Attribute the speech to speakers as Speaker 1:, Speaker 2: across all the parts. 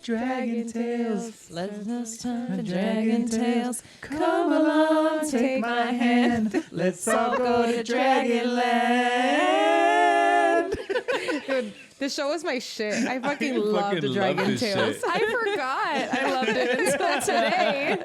Speaker 1: Dragon Tales.
Speaker 2: Let's turn to Dragon Tales. Come along, take my hand. Let's all go to Dragonland.
Speaker 3: Dude, the show was my shit. I fucking love the Dragon Tales.
Speaker 2: I forgot. I loved it until today.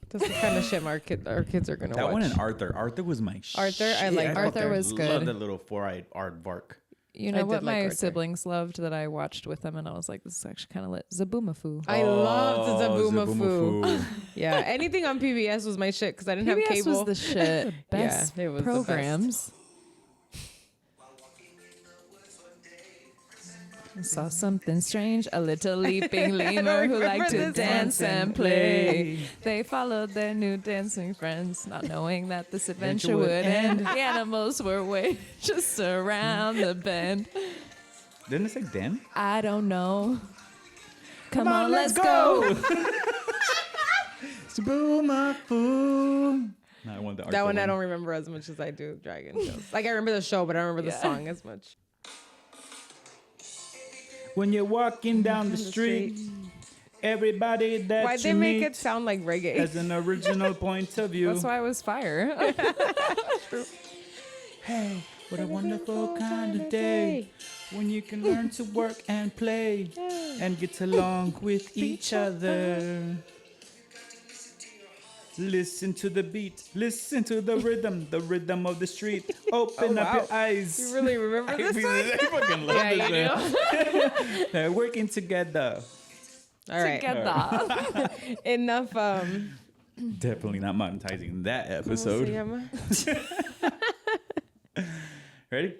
Speaker 3: That's the kind of shit our kids are gonna watch.
Speaker 1: That one and Arthur. Arthur was my
Speaker 3: Arthur, I like
Speaker 2: Arthur was good.
Speaker 1: Love that little four-eyed aardvark.
Speaker 2: You know what my
Speaker 3: Arthur.
Speaker 2: siblings loved that I watched with them, and I was like, this is actually kind of lit. Zaboomafoo.
Speaker 3: I loved Zaboomafoo.
Speaker 1: Zaboomafoo.
Speaker 3: Yeah, anything on PBS was my shit because I didn't have
Speaker 2: PBS
Speaker 3: cable.
Speaker 2: was the shit. Best
Speaker 3: Yeah, it was the
Speaker 2: programs. I saw something strange, a little leaping lemur who liked to
Speaker 3: remember this
Speaker 2: dance
Speaker 1: one.
Speaker 2: and play. They followed their new dancing friends, not knowing that this adventure would end. The animals were way just around the bend.
Speaker 1: Didn't it say Den?
Speaker 2: I don't know. Come on, let's go.
Speaker 1: Zaboomafoo. No, I want the
Speaker 3: That
Speaker 1: Arthur
Speaker 3: one I don't remember as much as I do Dragon Tales. Like I remember the show, but I don't remember the song as much.
Speaker 1: When you're walking down the street, everybody that
Speaker 3: Why'd
Speaker 1: you
Speaker 3: they make
Speaker 1: meet
Speaker 3: it sound like reggae?
Speaker 1: has an original point of view.
Speaker 2: That's why it was fire.
Speaker 1: Hey, what a wonderful kind of day when you can learn to work and play and get along with each other. Listen to the beat, listen to the rhythm of the street. Open up your eyes.
Speaker 3: You really remember this song?
Speaker 1: I fucking love this. They're working together.
Speaker 3: All right.
Speaker 2: Together.
Speaker 3: Enough.
Speaker 1: Definitely not monetizing that
Speaker 3: ¿Cómo se
Speaker 1: episode.
Speaker 3: llama?
Speaker 1: Ready?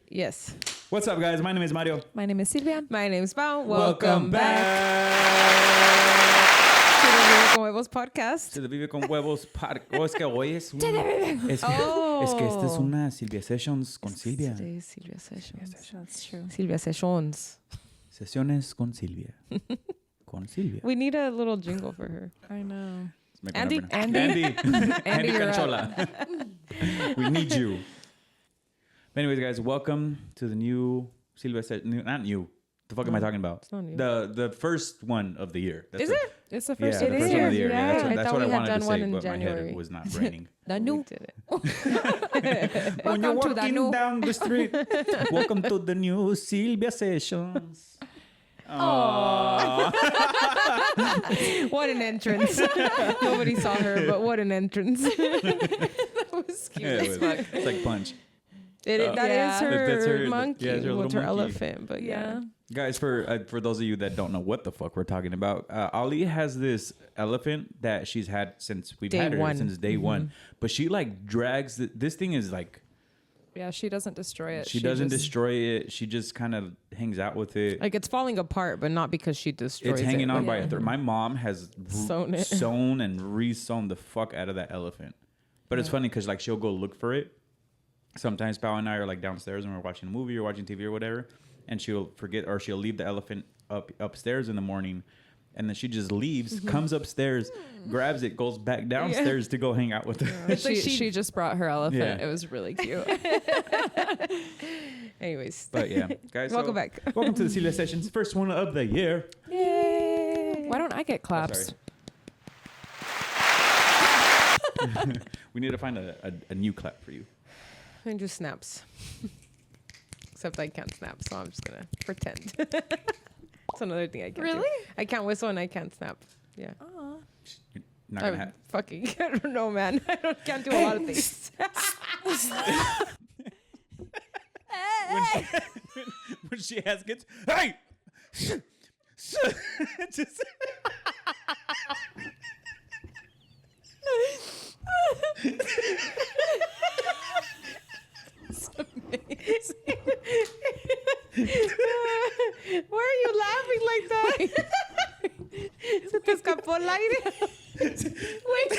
Speaker 3: Yes.
Speaker 1: What's up, guys? My name is Mario.
Speaker 2: My name is Sylvia.
Speaker 3: My name's Pao.
Speaker 1: Welcome back
Speaker 3: to the Vive con Huevos podcast.
Speaker 1: to the Vive con Huevos podcast. Oh, es que hoy es un... es que esta es una Sylvia Sessions con Silvia.
Speaker 3: Sí, Sylvia Sessions.
Speaker 2: That's true.
Speaker 3: Sylvia Sessions.
Speaker 1: Sesiones con Silvia. Con Silvia.
Speaker 3: We need a little jingle for her.
Speaker 2: I know.
Speaker 1: Make
Speaker 3: Andy,
Speaker 1: one up right
Speaker 3: Andy.
Speaker 1: now. Andy
Speaker 3: you're up.
Speaker 1: Canchola. We need you. Anyways, guys, welcome to the new Sylvia Sessions. Not new. The fuck am I talking about?
Speaker 3: It's not new.
Speaker 1: The first one of the year. That's
Speaker 3: Is
Speaker 1: the-
Speaker 3: it?
Speaker 2: It's the
Speaker 1: Yeah,
Speaker 2: first
Speaker 1: the
Speaker 3: It
Speaker 1: first one of the
Speaker 3: is,
Speaker 1: year.
Speaker 3: yeah.
Speaker 1: That's
Speaker 3: I
Speaker 1: what, that's
Speaker 3: thought
Speaker 1: what I
Speaker 3: we had
Speaker 1: wanted to
Speaker 3: done one
Speaker 1: say,
Speaker 3: in
Speaker 1: but my
Speaker 3: January.
Speaker 1: head was not raining.
Speaker 2: The
Speaker 3: We
Speaker 2: new.
Speaker 3: did it.
Speaker 1: When you're
Speaker 2: Welcome to the
Speaker 1: walking
Speaker 2: new.
Speaker 1: down the street, welcome to the new Sylvia Sessions. Aww.
Speaker 3: What an entrance. Nobody saw her, but what an entrance.
Speaker 2: That was cute.
Speaker 1: Yeah, it's like Punch.
Speaker 3: That is
Speaker 2: Yeah.
Speaker 3: her,
Speaker 1: That's her-
Speaker 3: monkey.
Speaker 1: yeah, it's her
Speaker 3: Well, it's her
Speaker 1: little monkey.
Speaker 3: elephant, but
Speaker 2: Yeah.
Speaker 1: Guys, for those of you that don't know what the fuck we're talking about, Ali has this elephant that she's had since we've
Speaker 3: Day
Speaker 1: had her
Speaker 3: one.
Speaker 1: since day one. But she like drags this thing is like
Speaker 2: Yeah, she doesn't destroy it.
Speaker 1: she doesn't
Speaker 2: just-
Speaker 1: destroy it. She just kind of hangs out with it.
Speaker 3: Like it's falling apart, but not because she destroys
Speaker 1: It's hanging
Speaker 3: it.
Speaker 1: on
Speaker 3: Like,
Speaker 1: by a thread. My mom has
Speaker 3: Sewn it.
Speaker 1: sewn and re-sewn the fuck out of that elephant. But it's funny because like she'll go look for it. Sometimes Pao and I are like downstairs and we're watching a movie or watching TV or whatever, and she'll forget or she'll leave the elephant upstairs in the morning, and then she just leaves, comes upstairs, grabs it, goes back downstairs to go hang out with her.
Speaker 2: It's like she just brought her elephant.
Speaker 1: Yeah.
Speaker 2: It was really cute.
Speaker 3: Anyways.
Speaker 1: But yeah, guys,
Speaker 3: Welcome back.
Speaker 1: Welcome to the Sylvia Sessions, first one of the year.
Speaker 3: Yay.
Speaker 2: Why don't I get claps?
Speaker 1: We need to find a new clap for you.
Speaker 3: I do snaps. Except I can't snap, so I'm just gonna pretend. That's another thing I can't do.
Speaker 2: Really?
Speaker 3: I can't whistle and I can't snap. Yeah.
Speaker 2: Aw.
Speaker 1: You're not gonna have.
Speaker 3: Fucking, I don't know, man. Can't do a lot of things.
Speaker 1: When she has gets hey. Just
Speaker 2: It's amazing.
Speaker 3: Why are you laughing like that? Se te escapó el aire.
Speaker 2: Wait.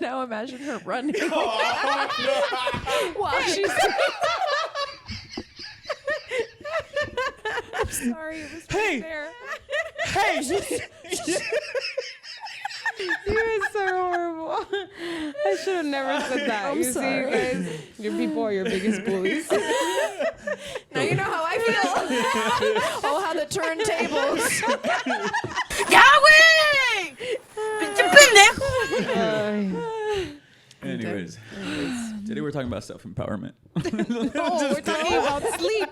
Speaker 2: Now imagine her running while she's Sorry, it was
Speaker 1: Hey!
Speaker 2: right there.
Speaker 1: Hey!
Speaker 3: You are so horrible. I should have never said that.
Speaker 2: I'm
Speaker 3: you
Speaker 2: sorry.
Speaker 3: see, you guys, your people are your biggest bullies.
Speaker 2: Now you know how I feel. Oh, how the turntables.
Speaker 1: Anyways, today we're talking about self-empowerment.
Speaker 2: Oh, we're talking about sleep.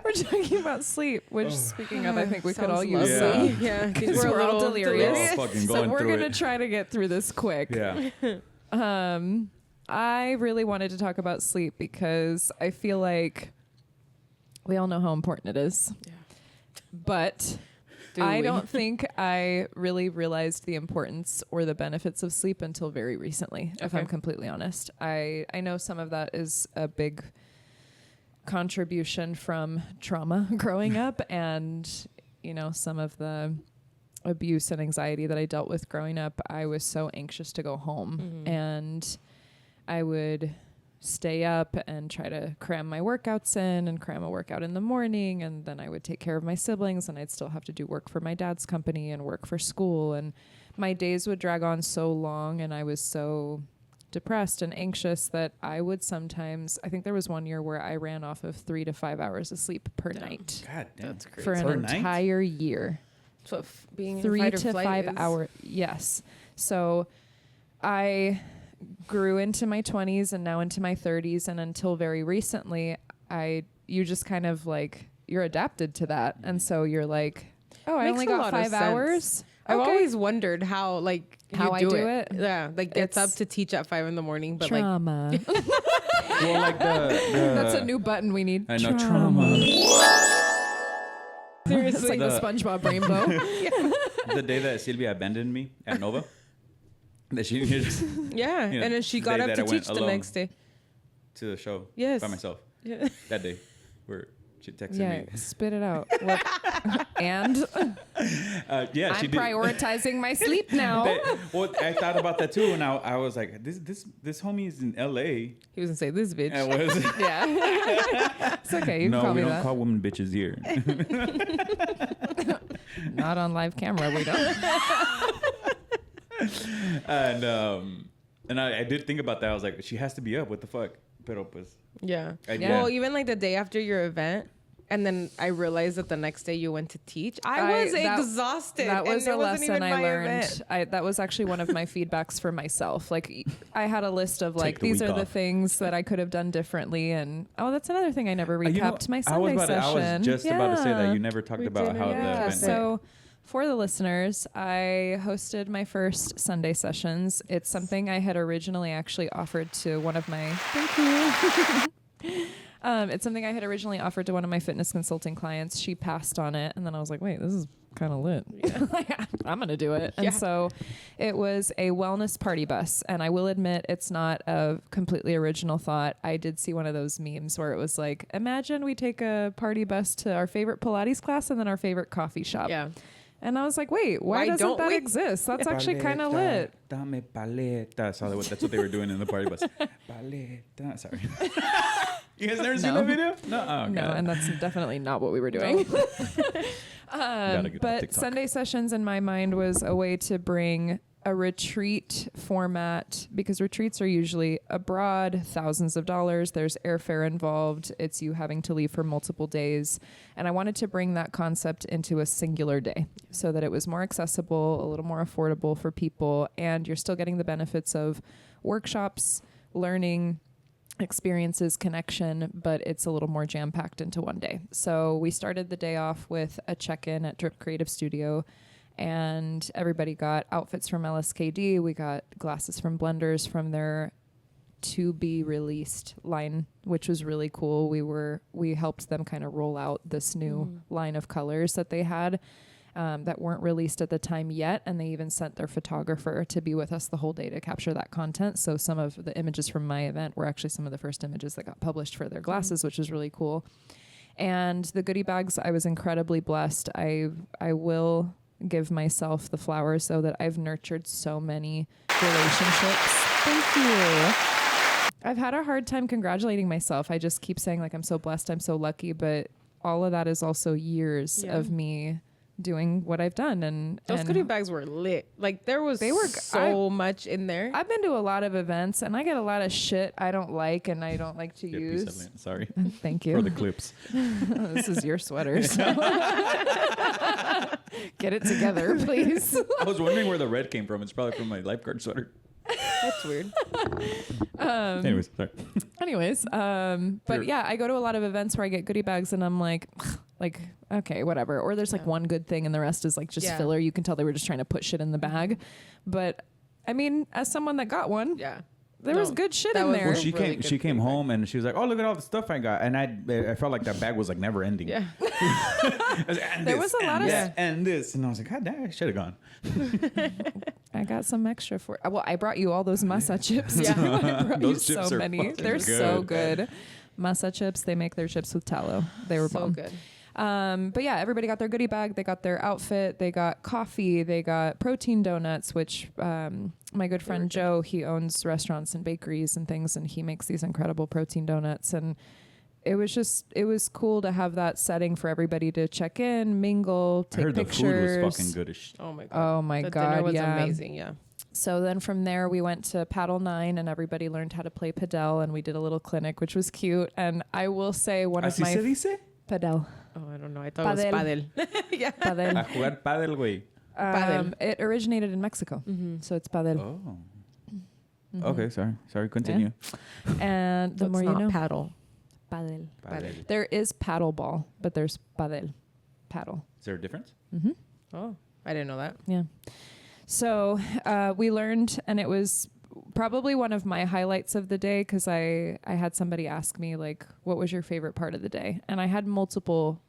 Speaker 2: We're talking about sleep, which, speaking of, I think we could all use
Speaker 1: lovely.
Speaker 2: some.
Speaker 3: Yeah,
Speaker 2: Because
Speaker 3: we're
Speaker 2: we're all
Speaker 3: little
Speaker 2: delirious.
Speaker 1: We're all fucking
Speaker 2: So
Speaker 1: going
Speaker 2: we're
Speaker 1: through
Speaker 2: going to
Speaker 1: it.
Speaker 2: try to get through this quick.
Speaker 1: Yeah.
Speaker 2: I really wanted to talk about sleep because I feel like we all know how important it is.
Speaker 3: Yeah.
Speaker 2: But I don't think I really realized the importance or the benefits of sleep until very recently, if I'm completely honest. I know some of that is a big contribution from trauma growing up and, you know, some of the abuse and anxiety that I dealt with growing up. I was so anxious to go home and I would stay up and try to cram my workouts in and cram a workout in the morning, and then I would take care of my siblings and I'd still have to do work for my dad's company and work for school, and my days would drag on so long and I was so depressed and anxious that I would sometimes, I think there was one year where I ran off of 3 to 5 hours of sleep per night.
Speaker 1: God damn.
Speaker 3: That's crazy.
Speaker 2: For an
Speaker 1: Per night?
Speaker 2: entire year.
Speaker 3: So being
Speaker 2: 3
Speaker 3: in fight or
Speaker 2: to
Speaker 3: flight
Speaker 2: 5
Speaker 3: is-
Speaker 2: hour. Yes. So I grew into my 20s and now into my 30s, and until very recently you just kind of like, you're adapted to that, and so you're like, oh, I
Speaker 3: Makes
Speaker 2: only
Speaker 3: a
Speaker 2: got
Speaker 3: lot of
Speaker 2: 5 hours.
Speaker 3: I've
Speaker 2: Okay.
Speaker 3: always wondered how
Speaker 2: How I do it.
Speaker 3: Yeah, like gets up
Speaker 2: It's
Speaker 3: to teach at 5 a.m, but
Speaker 2: Trauma.
Speaker 1: Well, like the
Speaker 2: That's a new button we need.
Speaker 1: I know trauma.
Speaker 2: It's
Speaker 3: seriously,
Speaker 2: like the SpongeBob rainbow.
Speaker 1: The day that Sylvia abandoned me at Nova, that she just
Speaker 3: yeah.
Speaker 1: you know,
Speaker 3: And then she
Speaker 1: the
Speaker 3: got
Speaker 1: day
Speaker 3: up
Speaker 1: that
Speaker 3: to
Speaker 1: I went
Speaker 3: teach the
Speaker 1: alone.
Speaker 3: next day.
Speaker 1: to the show
Speaker 3: Yes.
Speaker 1: by myself
Speaker 3: Yeah.
Speaker 1: that day, where she texted
Speaker 2: Yeah,
Speaker 1: me.
Speaker 2: spit it out. What? And
Speaker 1: Yeah, she
Speaker 2: I'm
Speaker 1: did.
Speaker 2: prioritizing my sleep now.
Speaker 1: Well, I thought about that too, and I was like, this homie is in L.A.
Speaker 3: He was gonna say this bitch.
Speaker 1: I was.
Speaker 2: Yeah. It's okay. You
Speaker 1: No,
Speaker 2: can call
Speaker 1: we
Speaker 2: me
Speaker 1: don't
Speaker 2: that.
Speaker 1: call women bitches here.
Speaker 2: Not on live camera. We don't.
Speaker 1: And I did think about that. I was like, she has to be up. What the fuck? Pero pues.
Speaker 3: Yeah.
Speaker 2: Yeah.
Speaker 3: Well, even like the day after your event, and then I realized that the next day you went to teach. I was exhausted.
Speaker 2: That was
Speaker 3: and
Speaker 2: a
Speaker 3: it wasn't
Speaker 2: lesson
Speaker 3: even
Speaker 2: I
Speaker 3: my
Speaker 2: learned.
Speaker 3: event.
Speaker 2: That was actually one of my feedbacks for myself. Like, I had a list of like,
Speaker 1: the
Speaker 2: these
Speaker 1: week
Speaker 2: are the
Speaker 1: off.
Speaker 2: things that I could have done differently. And that's another thing I never
Speaker 1: You know,
Speaker 2: recapped my Sunday
Speaker 1: I
Speaker 2: session.
Speaker 1: was just about to say that
Speaker 2: Yeah.
Speaker 1: you never talked
Speaker 3: We
Speaker 1: about
Speaker 3: didn't,
Speaker 1: how the
Speaker 3: yeah.
Speaker 1: event went.
Speaker 2: So for the listeners, I hosted my first Sunday sessions. It's something I had originally actually offered to one of my it's something I had originally offered to one of my fitness consulting clients. She passed on it, and then I was like, wait, this is kind of lit. I'm gonna do it.
Speaker 3: Yeah.
Speaker 2: And so it was a wellness party bus, and I will admit it's not a completely original thought. I did see one of those memes where it was like, imagine we take a party bus to our favorite Pilates class and then our favorite coffee shop.
Speaker 3: Yeah.
Speaker 2: And I was like, wait, why doesn't
Speaker 3: don't
Speaker 2: that
Speaker 3: we?
Speaker 2: exist? That's actually kind of lit.
Speaker 1: Dame paleta. So that's what they were doing in the party bus. Paleta. Sorry. You guys never seen
Speaker 2: No.
Speaker 1: that video? No. Oh, okay.
Speaker 2: No, and that's definitely not what we were doing.
Speaker 1: Gotta get on
Speaker 2: But
Speaker 1: TikTok.
Speaker 2: Sunday sessions in my mind was a way to bring a retreat format, because retreats are usually abroad, thousands of dollars. There's airfare involved. It's you having to leave for multiple days. And I wanted to bring that concept into a singular day so that it was more accessible, a little more affordable for people. And you're still getting the benefits of workshops, learning, experiences, connection, but it's a little more jam-packed into one day. So we started the day off with a check-in at Drip Creative Studio, and everybody got outfits from LSKD. We got glasses from Blenders from their to-be-released line, which was really cool. We helped them kind of roll out this new line of colors that they had that weren't released at the time yet, and they even sent their photographer to be with us the whole day to capture that content. So some of the images from my event were actually some of the first images that got published for their glasses, which is really cool. And the goodie bags, I was incredibly blessed. I will give myself the flowers so that I've nurtured so many relationships. Thank you. I've had a hard time congratulating myself. I just keep saying like I'm so blessed, I'm so lucky, but all of that is also years of me doing what I've done. And
Speaker 3: those goodie bags were lit. Like there was so much in there.
Speaker 2: I've been to a lot of events and I get a lot of shit I don't like and I don't like to
Speaker 1: Good
Speaker 2: use.
Speaker 1: piece of lint. Sorry.
Speaker 2: Thank you.
Speaker 1: For the clips.
Speaker 2: This is your sweater. So. Get it together, please.
Speaker 1: I was wondering where the red came from. It's probably from my lifeguard sweater.
Speaker 3: That's weird.
Speaker 1: Anyways, sorry.
Speaker 2: But yeah, I go to a lot of events where I get goodie bags and I'm like, okay, whatever. Or there's like one good thing and the rest is like just filler. You can tell they were just trying to put shit in the bag. But I mean, as someone that got one, there was good shit in there.
Speaker 1: Well, she came home and she was like, "Oh, look at all the stuff I got," and I felt like that bag was like never ending.
Speaker 2: Yeah. There was a lot of
Speaker 1: and this, and I was like, "God damn, I should have gone."
Speaker 2: I got some extra for. Well, I brought you all those masa chips. Yeah, I brought
Speaker 1: those
Speaker 2: you
Speaker 1: chips
Speaker 2: so
Speaker 1: are
Speaker 2: many.
Speaker 1: fucking
Speaker 2: They're
Speaker 1: good.
Speaker 2: so good. Masa chips. They make their chips with tallow. They were
Speaker 3: so
Speaker 2: bomb.
Speaker 3: good.
Speaker 2: But yeah, everybody got their goodie bag. They got their outfit. They got coffee. They got protein donuts, which my good friend Joe, he owns restaurants and bakeries and things, and he makes these incredible protein donuts. And it was cool to have that setting for everybody to check in, mingle, take
Speaker 1: I heard
Speaker 2: pictures.
Speaker 1: the food was fucking goodish.
Speaker 3: Oh my god.
Speaker 2: Oh my
Speaker 3: the
Speaker 2: god.
Speaker 3: dinner was
Speaker 2: yeah.
Speaker 3: amazing. Yeah.
Speaker 2: So then from there we went to Paddle 9 and everybody learned how to play padel and we did a little clinic, which was cute. And I will say one of my padel.
Speaker 3: Oh, I don't know. I thought it was padel.
Speaker 2: Yeah. Padel.
Speaker 1: A jugar padel, güey.
Speaker 3: Padel.
Speaker 2: It originated in Mexico. So it's padel.
Speaker 1: Oh. Okay, sorry. Continue.
Speaker 2: And the
Speaker 3: So
Speaker 2: more
Speaker 3: it's
Speaker 2: you
Speaker 3: not
Speaker 2: know.
Speaker 3: paddle.
Speaker 2: Padel.
Speaker 3: Padel.
Speaker 2: There is paddle ball, but there's padel. Paddle.
Speaker 1: Is there a difference?
Speaker 3: Oh, I didn't know that.
Speaker 2: Yeah. So we learned, and it was probably one of my highlights of the day because I had somebody ask me, like, what was your favorite part of the day? And I had multiple,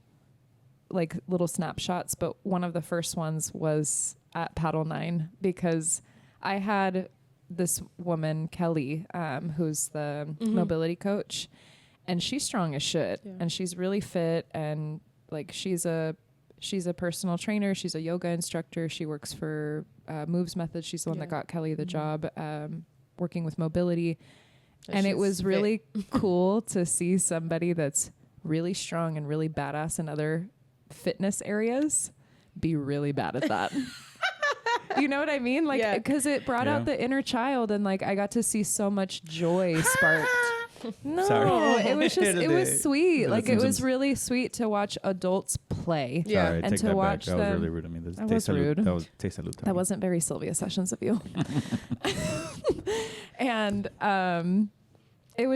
Speaker 2: like, little snapshots, but one of the first ones was at Paddle 9 because I had this woman, Kelly, who's the mobility coach, and she's strong as shit, and she's really fit, and, like, she's a personal trainer. She's a yoga instructor. She works for Moves Method. She's the one that got Kelly the job working with mobility. And it was really cool to see somebody that's really strong and really badass in other fitness areas be really bad at that. You know what I mean? Like, because it brought out the inner child, and like I got to see so much joy sparked. No,
Speaker 1: Sorry.
Speaker 2: it was just, it was sweet. Like, it was
Speaker 1: Simpsons.
Speaker 2: really sweet to watch adults play.
Speaker 3: Yeah.
Speaker 1: Sorry,
Speaker 2: And
Speaker 1: take
Speaker 2: to
Speaker 1: that
Speaker 2: watch
Speaker 1: back. That was
Speaker 2: them-
Speaker 1: really rude of me. This
Speaker 2: That was rude.
Speaker 1: That was te salud.
Speaker 2: That wasn't very Sylvia Sessions of you. And it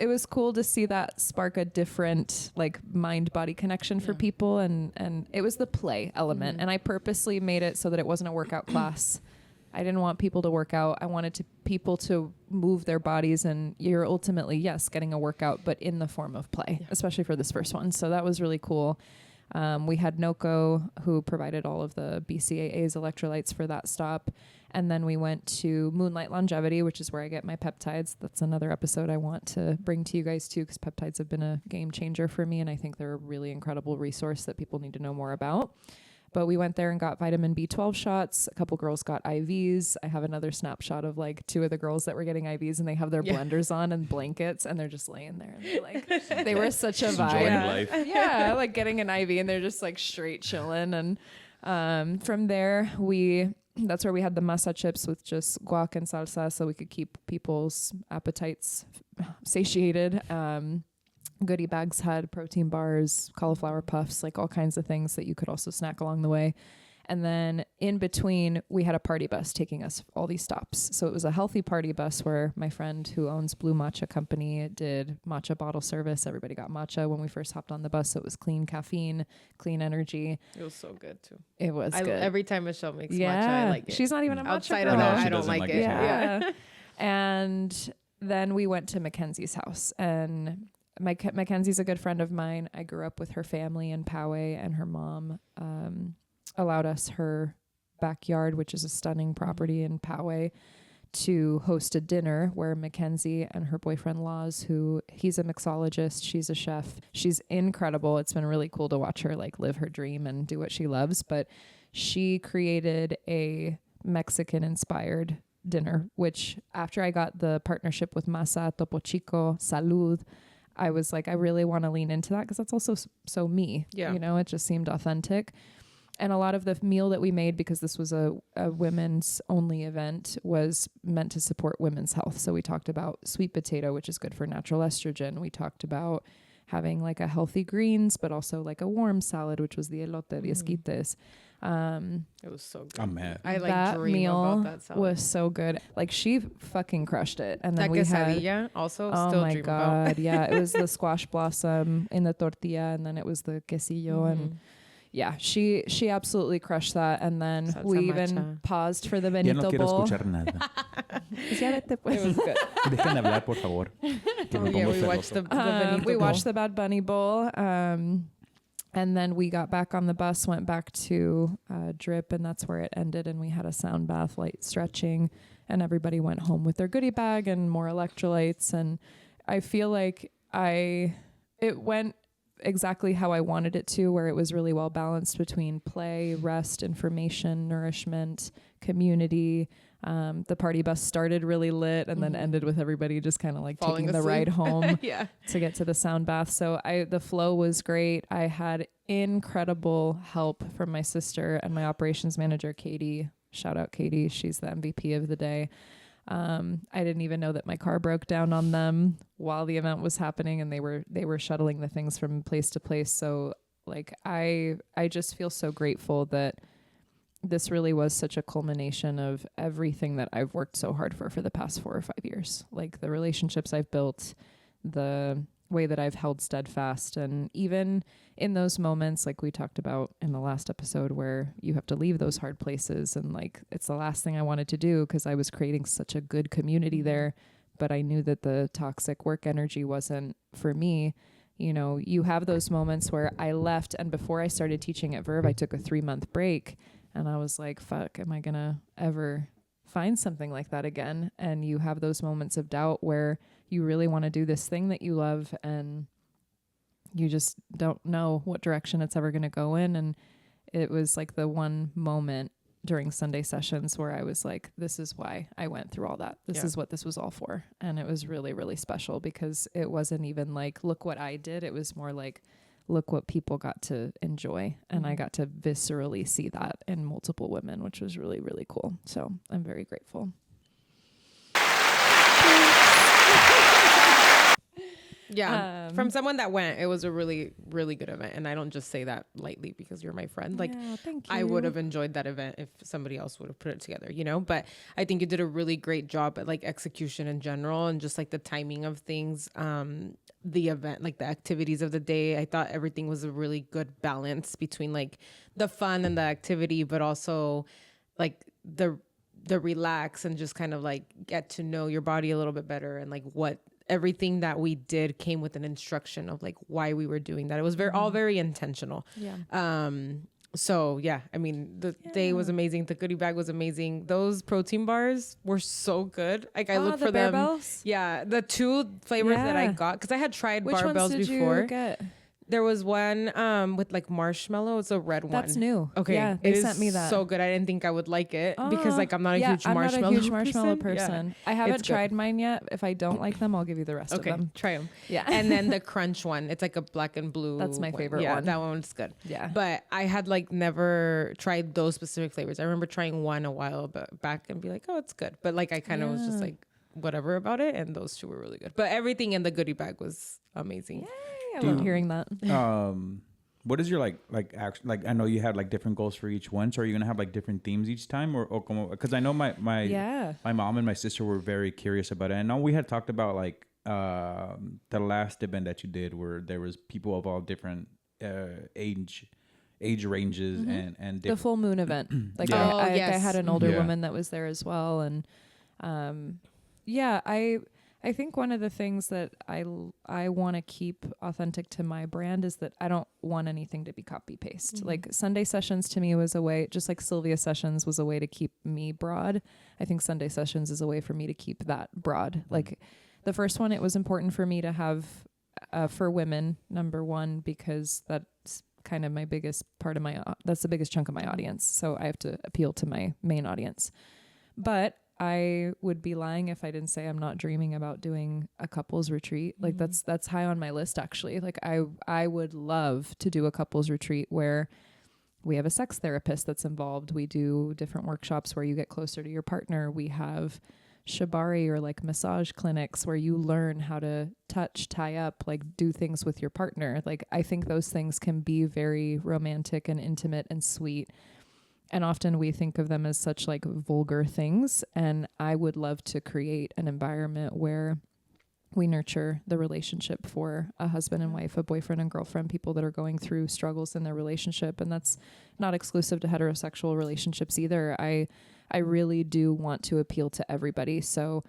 Speaker 2: was cool to see that spark a different, like, mind body connection for people, and it was the play element. And I purposely made it so that it wasn't a workout class. I didn't want people to work out. I wanted people to move their bodies, and you're ultimately, yes, getting a workout, but in the form of play, especially for this first one. So that was really cool. We had Noko, who provided all of the BCAA's electrolytes for that stop. And then we went to Moonlight Longevity, which is where I get my peptides. That's another episode I want to bring to you guys too, because peptides have been a game changer for me. And I think they're a really incredible resource that people need to know more about. But we went there and got vitamin B12 shots. A couple girls got IVs. I have another snapshot of like two of the girls that were getting IVs, and they have their blenders on and blankets, and they're just laying there. And they're like, they were such a vibe.
Speaker 1: Enjoying life.
Speaker 2: Yeah, like getting an IV, and they're just like straight chilling. And from there, that's where we had the masa chips with just guac and salsa, so we could keep people's appetites satiated. Goodie bags had protein bars, cauliflower puffs, like all kinds of things that you could also snack along the way. And then in between, we had a party bus taking us all these stops. So it was a healthy party bus where my friend who owns Blue Matcha Company did matcha bottle service. Everybody got matcha when we first hopped on the bus. So it was clean caffeine, clean energy.
Speaker 3: It was so good too.
Speaker 2: It was good.
Speaker 3: Every time Michelle makes matcha,
Speaker 2: Yeah.
Speaker 3: I like it.
Speaker 2: She's not even a matcha
Speaker 3: Outside
Speaker 2: girl.
Speaker 3: of that,
Speaker 1: No, she
Speaker 3: I don't
Speaker 1: doesn't
Speaker 3: like
Speaker 1: like
Speaker 3: it.
Speaker 1: it.
Speaker 2: Yeah. And then we went to Mackenzie's house, and Mackenzie's a good friend of mine. I grew up with her family in Poway, and her mom allowed us her backyard, which is a stunning property in Poway, to host a dinner where Mackenzie and her boyfriend Laz, he's a mixologist, she's a chef. She's incredible. It's been really cool to watch her like live her dream and do what she loves. But she created a Mexican inspired dinner, which after I got the partnership with Masa, Topo Chico, Salud, I was like, I really want to lean into that because that's also so me.
Speaker 3: Yeah.
Speaker 2: You know, it just seemed authentic. And a lot of the meal that we made, because this was a women's only event, was meant to support women's health. So we talked about sweet potato, which is good for natural estrogen. We talked about having like a healthy greens, but also like a warm salad, which was the elote de esquites.
Speaker 3: It was so good.
Speaker 1: I'm mad.
Speaker 3: I like
Speaker 2: that
Speaker 3: dream
Speaker 2: meal
Speaker 3: about that salad.
Speaker 2: was so good. Like she fucking crushed it. And then
Speaker 3: That
Speaker 2: we had,
Speaker 3: quesadilla also
Speaker 2: oh
Speaker 3: still
Speaker 2: my
Speaker 3: dream
Speaker 2: God.
Speaker 3: about.
Speaker 2: Yeah. It was the squash blossom in the tortilla, and then it was the quesillo and yeah, she absolutely crushed that. And then
Speaker 3: Salsa
Speaker 2: we even
Speaker 3: matcha.
Speaker 2: paused for the
Speaker 1: Ya
Speaker 2: Benito
Speaker 1: no quiero
Speaker 2: Bowl.
Speaker 1: escuchar nada.
Speaker 2: It was good.
Speaker 1: Dejen de hablar, por favor. Que me
Speaker 3: Oh, yeah,
Speaker 1: pongo
Speaker 3: we watched
Speaker 1: celoso.
Speaker 3: the Benito
Speaker 2: we
Speaker 3: Bowl.
Speaker 2: watched the Bad Bunny Bowl. And then we got back on the bus, went back to Drip, and that's where it ended. And we had a sound bath, light stretching, and everybody went home with their goodie bag and more electrolytes. And I feel like it went exactly how I wanted it to, where it was really well balanced between play, rest, information, nourishment, community. The party bus started really lit and then ended with everybody just kind of like
Speaker 3: Falling
Speaker 2: taking the
Speaker 3: asleep.
Speaker 2: ride home
Speaker 3: Yeah.
Speaker 2: to get to the sound bath. So the flow was great. I had incredible help from my sister and my operations manager, Katie. Shout out Katie. She's the MVP of the day. I didn't even know that my car broke down on them while the event was happening, and they were shuttling the things from place to place. So like I just feel so grateful that this really was such a culmination of everything that I've worked so hard for the past 4 or 5 years. Like the relationships I've built, the way that I've held steadfast, and even in those moments, like we talked about in the last episode, where you have to leave those hard places, and like it's the last thing I wanted to do because I was creating such a good community there, but I knew that the toxic work energy wasn't for me. You know, you have those moments where I left, and before I started teaching at Verve, I took a 3-month break, and I was like, fuck, am I gonna ever find something like that again? And you have those moments of doubt where you really want to do this thing that you love, and you just don't know what direction it's ever going to go in. And it was like the one moment during Sunday sessions where I was like, this is why I went through all that. This is what this was all for. And it was really, really special because it wasn't even like, look what I did. It was more like, look what people got to enjoy. And I got to viscerally see that in multiple women, which was really, really cool. So I'm very grateful.
Speaker 3: Yeah. From someone that went, it was a really, really good event. And I don't just say that lightly because you're my friend. Like,
Speaker 2: yeah, thank you.
Speaker 3: I would have enjoyed that event if somebody else would have put it together, you know? But I think you did a really great job at like execution in general and just like the timing of things. The event, like the activities of the day, I thought everything was a really good balance between like the fun and the activity, but also like the relax and just kind of like get to know your body a little bit better, and like what everything that we did came with an instruction of like why we were doing that. It was all very intentional.
Speaker 2: Yeah.
Speaker 3: So yeah, I mean, the day was amazing. The goodie bag was amazing. Those protein bars were so good. Like I looked
Speaker 2: the
Speaker 3: for them.
Speaker 2: Barbells?
Speaker 3: Yeah, the 2 flavors that I
Speaker 2: Yeah.
Speaker 3: got, because I had tried
Speaker 2: Which
Speaker 3: barbells
Speaker 2: ones did
Speaker 3: before.
Speaker 2: you get?
Speaker 3: There was one with like marshmallow. It's a red one.
Speaker 2: That's new.
Speaker 3: Okay,
Speaker 2: Yeah,
Speaker 3: it
Speaker 2: they
Speaker 3: is
Speaker 2: sent me that.
Speaker 3: so good. I didn't think I would like it because like I'm not a huge
Speaker 2: I'm
Speaker 3: marshmallow.
Speaker 2: not a huge marshmallow
Speaker 3: person.
Speaker 2: person. I haven't
Speaker 3: It's good.
Speaker 2: tried mine yet. If I don't like them, I'll give you the rest
Speaker 3: Okay,
Speaker 2: of them.
Speaker 3: try them.
Speaker 2: Yeah.
Speaker 3: And then the crunch one. It's like a black and blue.
Speaker 2: That's my favorite
Speaker 3: Yeah,
Speaker 2: one.
Speaker 3: that one's good.
Speaker 2: Yeah.
Speaker 3: But I had like never tried those specific flavors. I remember trying one a while back and be like, oh, it's good. But like I kind of was just like whatever about it. And those 2 were really good. But everything in the goodie bag was amazing.
Speaker 2: I love hearing that.
Speaker 1: What is your like I know you had like different goals for each one, so are you gonna have like different themes each time, or because I know my mom and my sister were very curious about it. I know we had talked about like the last event that you did where there was people of all different age ranges and
Speaker 2: The full moon event. Like
Speaker 1: Yeah.
Speaker 2: I
Speaker 3: yes.
Speaker 2: had an older
Speaker 1: Yeah.
Speaker 2: woman that was there as well. And I think one of the things that I want to keep authentic to my brand is that I don't want anything to be copy paste. Like Sunday sessions to me was a way, just like Sylvia Sessions was a way to keep me broad. I think Sunday sessions is a way for me to keep that broad. Like the first one, it was important for me to have for women, number one, because that's kind of my biggest part of my, that's the biggest chunk of my audience. So I have to appeal to my main audience. But I would be lying if I didn't say I'm not dreaming about doing a couples retreat. Like that's high on my list actually. Like I would love to do a couples retreat where we have a sex therapist that's involved. We do different workshops where you get closer to your partner. We have shibari or like massage clinics where you learn how to touch, tie up, like do things with your partner. Like I think those things can be very romantic and intimate and sweet. And often we think of them as such like vulgar things. And I would love to create an environment where we nurture the relationship for a husband and wife, a boyfriend and girlfriend, people that are going through struggles in their relationship. And that's not exclusive to heterosexual relationships either. I really do want to appeal to everybody. So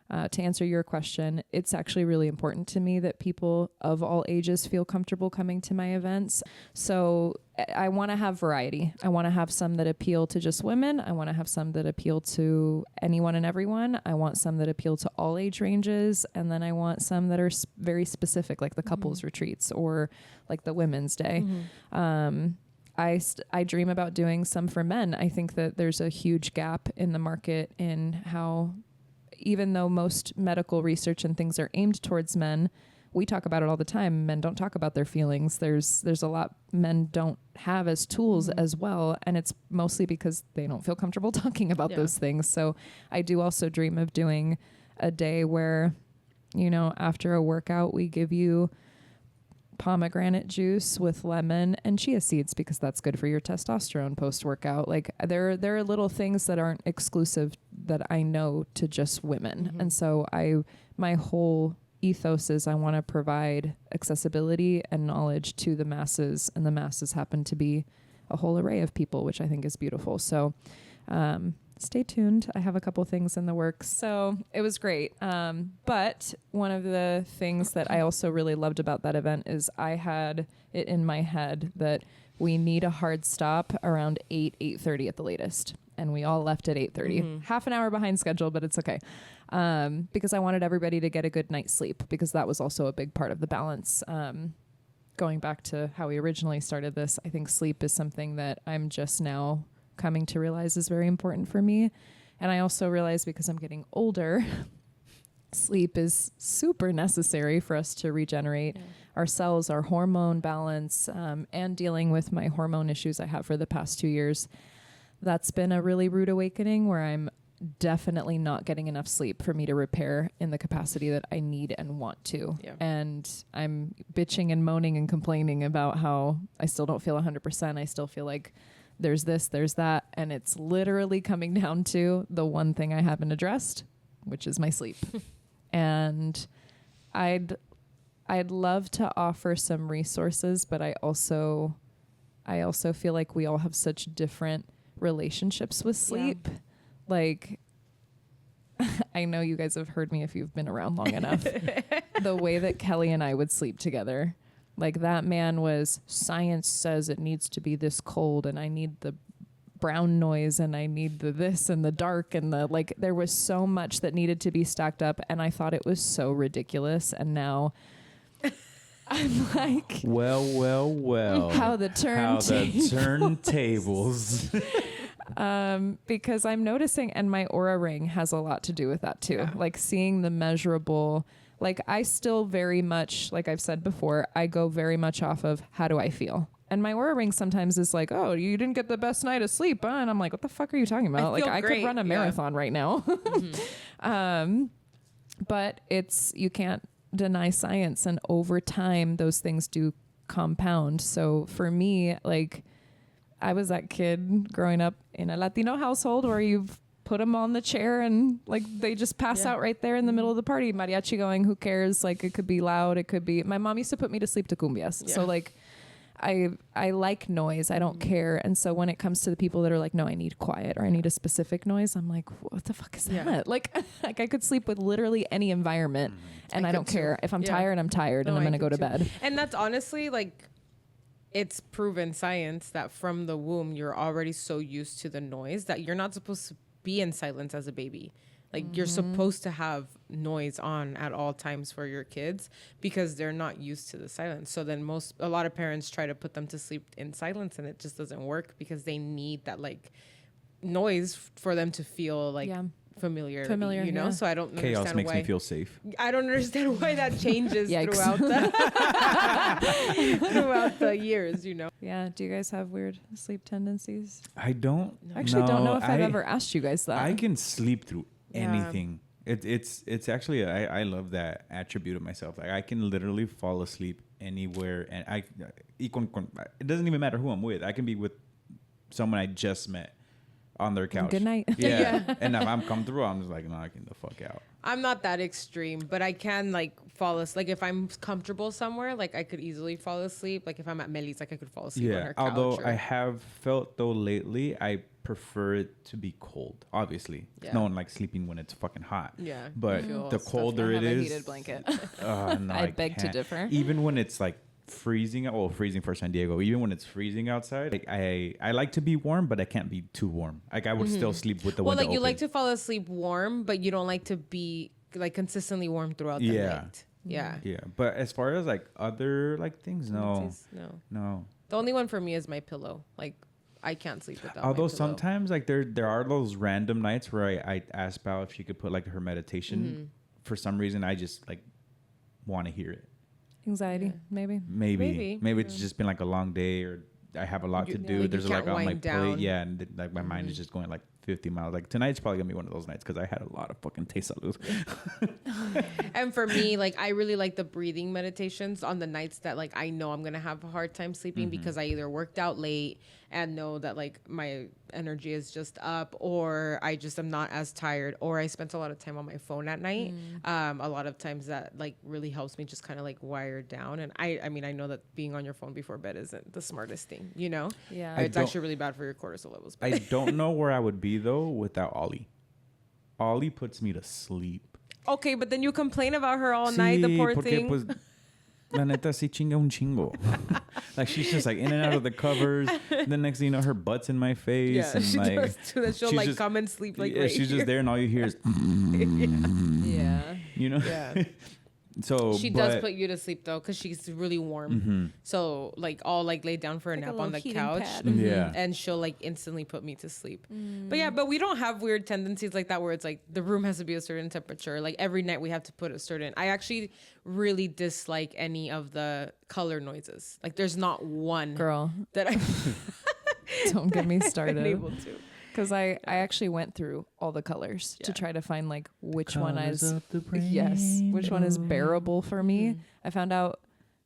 Speaker 2: to answer your question, it's actually really important to me that people of all ages feel comfortable coming to my events. So I want to have variety. I want to have some that appeal to just women. I want to have some that appeal to anyone and everyone. I want some that appeal to all age ranges. And then I want some that are very specific, like the couples retreats or like the Women's Day. I dream about doing some for men. I think that there's a huge gap in the market in how, even though most medical research and things are aimed towards men, we talk about it all the time. Men don't talk about their feelings. There's a lot men don't have as tools as well. And it's mostly because they don't feel comfortable talking about those things. So I do also dream of doing a day where, you know, after a workout, we give you pomegranate juice with lemon and chia seeds because that's good for your testosterone post-workout. Like there are little things that aren't exclusive that I know to just women. And so my whole ethos is I want to provide accessibility and knowledge to the masses, and the masses happen to be a whole array of people, which I think is beautiful. So stay tuned. I have a couple things in the works. So it was great. But one of the things that I also really loved about that event is I had it in my head that we need a hard stop around 8:30 at the latest. And we all left at 8:30, half an hour behind schedule, but it's okay. Because I wanted everybody to get a good night's sleep, because that was also a big part of the balance. Going back to how we originally started this, I think sleep is something that I'm just now coming to realize is very important for me. And I also realize, because I'm getting older, sleep is super necessary for us to regenerate our cells, our hormone balance, and dealing with my hormone issues I have for the past 2 years. That's been a really rude awakening where I'm definitely not getting enough sleep for me to repair in the capacity that I need and want to. Yeah. And I'm bitching and moaning and complaining about how I still don't feel 100%. I still feel like there's this, there's that. And it's literally coming down to the one thing I haven't addressed, which is my sleep. And I'd love to offer some resources, but I also feel like we all have such different relationships with sleep. Yeah. Like, I know you guys have heard me if you've been around long enough. The way that Kelly and I would sleep together, like that man was, science says it needs to be this cold and I need the brown noise and I need the this and the dark and the, like, there was so much that needed to be stacked up, and I thought it was so ridiculous. And now I'm like,
Speaker 1: well,
Speaker 2: how the
Speaker 1: turntables.
Speaker 2: Because I'm noticing, and my aura ring has a lot to do with that too. Yeah. Like seeing the measurable, like I still very much, like I've said before, I go very much off of how do I feel? And my aura ring sometimes is like, oh, you didn't get the best night of sleep. Huh? And I'm like, what the fuck are you talking about? I could run a marathon right now. But you can't deny science, and over time those things do compound. So for me, like, I was that kid growing up in a Latino household where you've put them on the chair and like they just pass out right there in the middle of the party. Mariachi going, who cares? Like it could be loud. It could be, my mom used to put me to sleep to cumbias. Yeah. So like I like noise. I don't care. And so when it comes to the people that are like, no, I need quiet or I need a specific noise, I'm like, what the fuck is that? Like I could sleep with literally any environment and I don't care. If I'm tired, I'm tired and I'm going to go to bed.
Speaker 3: And that's honestly like, it's proven science that from the womb, you're already so used to the noise that you're not supposed to be in silence as a baby. Like you're supposed to have noise on at all times for your kids because they're not used to the silence. So then a lot of parents try to put them to sleep in silence, and it just doesn't work because they need that like noise for them to feel like familiarity, you know?
Speaker 2: yeah.
Speaker 3: So I don't
Speaker 1: Chaos
Speaker 3: understand
Speaker 1: makes
Speaker 3: why.
Speaker 1: me feel safe.
Speaker 3: I don't understand why that changes
Speaker 2: Yikes.
Speaker 3: throughout the years, you know?
Speaker 2: Yeah. Do you guys have weird sleep tendencies?
Speaker 1: I don't.
Speaker 2: I actually don't know if I've
Speaker 1: I-
Speaker 2: ever asked you guys that.
Speaker 1: I can sleep through
Speaker 3: Yeah.
Speaker 1: anything. It's actually I love that attribute of myself. Like I can literally fall asleep anywhere, and it doesn't even matter who I'm with. I can be with someone I just met on their couch.
Speaker 2: Good night.
Speaker 1: Yeah. And if I'm comfortable, I'm just like, no, I can the fuck out.
Speaker 3: I'm not that extreme, but I can like fall asleep. Like if I'm comfortable somewhere, like I could easily fall asleep. Like if I'm at Melly's, like I could fall asleep on her couch.
Speaker 1: Although I have felt though lately, I prefer it to be cold. Obviously,
Speaker 3: Yeah.
Speaker 1: no one likes sleeping when it's fucking hot.
Speaker 3: Yeah.
Speaker 1: But
Speaker 3: You feel
Speaker 1: the
Speaker 3: stuffed.
Speaker 1: colder
Speaker 2: I
Speaker 1: it
Speaker 2: have a
Speaker 1: is,
Speaker 2: heated blanket.
Speaker 1: no,
Speaker 2: I beg to
Speaker 1: can't.
Speaker 2: differ.
Speaker 1: Even when it's like freezing, freezing for San Diego. Even when it's freezing outside, like I like to be warm, but I can't be too warm. Like I would still sleep with the
Speaker 3: Well,
Speaker 1: window
Speaker 3: like you
Speaker 1: open.
Speaker 3: like to fall asleep warm, but you don't like to be like consistently warm throughout the
Speaker 1: Yeah.
Speaker 3: night. Yeah.
Speaker 1: Yeah, but as far as like other like things, no.
Speaker 3: No. The only one for me is my pillow. Like I can't sleep without my
Speaker 1: Although
Speaker 3: pillow.
Speaker 1: sometimes like there are those random nights where I ask Bao if she could put like her meditation. For some reason, I just like want to hear it.
Speaker 2: Anxiety, maybe.
Speaker 1: Maybe it's just been like a long day, or I have a lot to do.
Speaker 3: like you
Speaker 1: There's
Speaker 3: can't
Speaker 1: like on my
Speaker 3: wind
Speaker 1: plate,
Speaker 3: down.
Speaker 1: yeah, and like my mind is just going like 50 miles. Like tonight's probably gonna be one of those nights because I had a lot of fucking taste salud.
Speaker 3: And for me, like I really like the breathing meditations on the nights that like I know I'm gonna have a hard time sleeping because I either worked out late and know that like my energy is just up, or I just am not as tired, or I spent a lot of time on my phone at night. A lot of times that like really helps me just kind of like wire down. And I mean I know that being on your phone before bed isn't the smartest thing, you know?
Speaker 2: Yeah.
Speaker 3: It's
Speaker 1: don't-
Speaker 3: actually really bad for your cortisol levels. But
Speaker 1: I don't know where I would be though without Ollie. Ollie puts me to sleep.
Speaker 3: okay, but then you complain about her all night, the
Speaker 1: Sí,
Speaker 3: poor
Speaker 1: porque,
Speaker 3: thing.
Speaker 1: pues, la neta sí chinga un chingo. Like she's just like in and out of the covers. The next thing you know, her butt's in my face,
Speaker 3: Yeah,
Speaker 1: and
Speaker 3: she
Speaker 1: like
Speaker 3: does too. That she'll
Speaker 1: she's
Speaker 3: like
Speaker 1: just-
Speaker 3: come and sleep like
Speaker 1: yeah,
Speaker 3: right
Speaker 1: she's
Speaker 3: here.
Speaker 1: just there, and all you hear is
Speaker 2: Yeah.
Speaker 1: you know.
Speaker 3: Yeah.
Speaker 1: So
Speaker 3: She does put you to sleep though, because she's really warm. So like I'll like lay down for a
Speaker 2: Like a
Speaker 3: nap on
Speaker 2: little
Speaker 3: the
Speaker 2: heating
Speaker 3: couch,
Speaker 2: pad.
Speaker 1: Yeah.
Speaker 3: and she'll like instantly put me to sleep. But yeah, but we don't have weird tendencies like that where it's like the room has to be a certain temperature. Like every night we have to put a certain. I actually really dislike any of the color noises. Like there's not one
Speaker 2: Girl,
Speaker 3: that I
Speaker 2: don't get me
Speaker 3: been
Speaker 2: started.
Speaker 3: able to.
Speaker 2: Because I actually went through all the colors to
Speaker 3: Yeah.
Speaker 2: try to find like which one
Speaker 1: Colours
Speaker 2: is
Speaker 1: of the
Speaker 2: which one is
Speaker 1: rainbow.
Speaker 2: bearable for me. I found out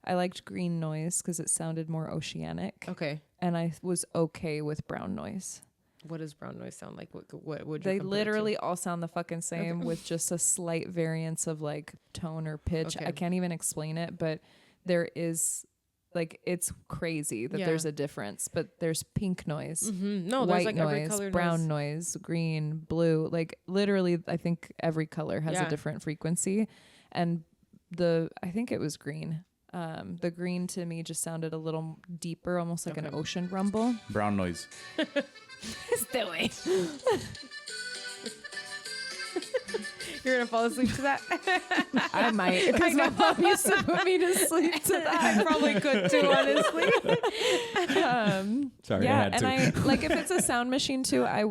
Speaker 2: I liked green noise because it sounded more oceanic,
Speaker 3: Okay.
Speaker 2: and I was okay with brown noise.
Speaker 3: What does brown noise sound like? What would you
Speaker 2: They
Speaker 3: compare it to?
Speaker 2: literally all sound the fucking same with just a slight variance of like tone or pitch.
Speaker 3: Okay.
Speaker 2: I can't even explain it, but there is like it's crazy that
Speaker 3: Yeah.
Speaker 2: there's a difference. But there's pink noise.
Speaker 3: No,
Speaker 2: White
Speaker 3: there's like every
Speaker 2: noise,
Speaker 3: color
Speaker 2: brown noise, green, blue. Like literally, I think every color has
Speaker 3: Yeah.
Speaker 2: a different frequency, and I think it was green. The green to me just sounded a little deeper, almost like an
Speaker 3: Okay.
Speaker 2: ocean rumble.
Speaker 1: Brown noise.
Speaker 3: You're gonna fall asleep to that?
Speaker 2: I might, because my mom used to put me to sleep to that.
Speaker 3: I probably could too, honestly.
Speaker 1: Sorry, I
Speaker 2: Yeah,
Speaker 1: had
Speaker 2: and
Speaker 1: to.
Speaker 2: I like if it's a sound machine too. I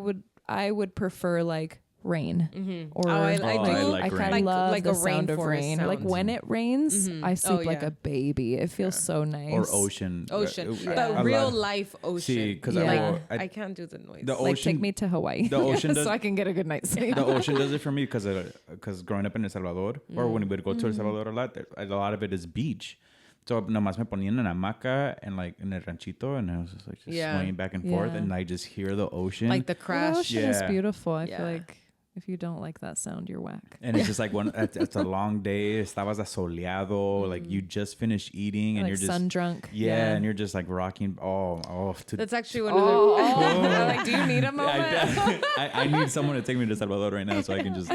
Speaker 2: would prefer like rain or
Speaker 3: I
Speaker 1: Oh, I like
Speaker 2: I
Speaker 1: rain.
Speaker 2: kind of love
Speaker 3: like
Speaker 2: the
Speaker 3: a
Speaker 2: sound of
Speaker 3: rainforest
Speaker 2: rain. Like
Speaker 3: sound.
Speaker 2: when it rains, I sleep like
Speaker 3: yeah.
Speaker 2: a baby. It feels so nice.
Speaker 1: Or ocean.
Speaker 3: Ocean,
Speaker 1: A
Speaker 3: but
Speaker 1: lot-
Speaker 3: real life ocean.
Speaker 1: See, because
Speaker 2: Yeah.
Speaker 3: I can't do the noise.
Speaker 1: the
Speaker 2: Like
Speaker 1: ocean,
Speaker 2: take me to Hawaii.
Speaker 1: the ocean does-
Speaker 2: so I can get a good night's sleep.
Speaker 1: the ocean does it for me because growing up in El Salvador, or when we would go to El Salvador a lot of it is beach. So nomás me ponían en hamaca and like in el ranchito, and I was just like swaying back and forth,
Speaker 2: Yeah.
Speaker 1: and I just hear the ocean.
Speaker 3: like the
Speaker 2: The
Speaker 3: crash.
Speaker 2: ocean is
Speaker 1: Yeah.
Speaker 2: beautiful. I
Speaker 3: Yeah.
Speaker 2: feel like if you don't like that sound, you're whack.
Speaker 1: And it's just like it's a long day. Estabas asoleado. Like you just finished eating, and
Speaker 2: Like
Speaker 1: you're just
Speaker 2: sun drunk.
Speaker 1: yeah, and you're just like rocking.
Speaker 3: That's actually one of the.
Speaker 2: Oh, like, do you need a moment?
Speaker 1: I need someone to take me to Salvador right now so I can just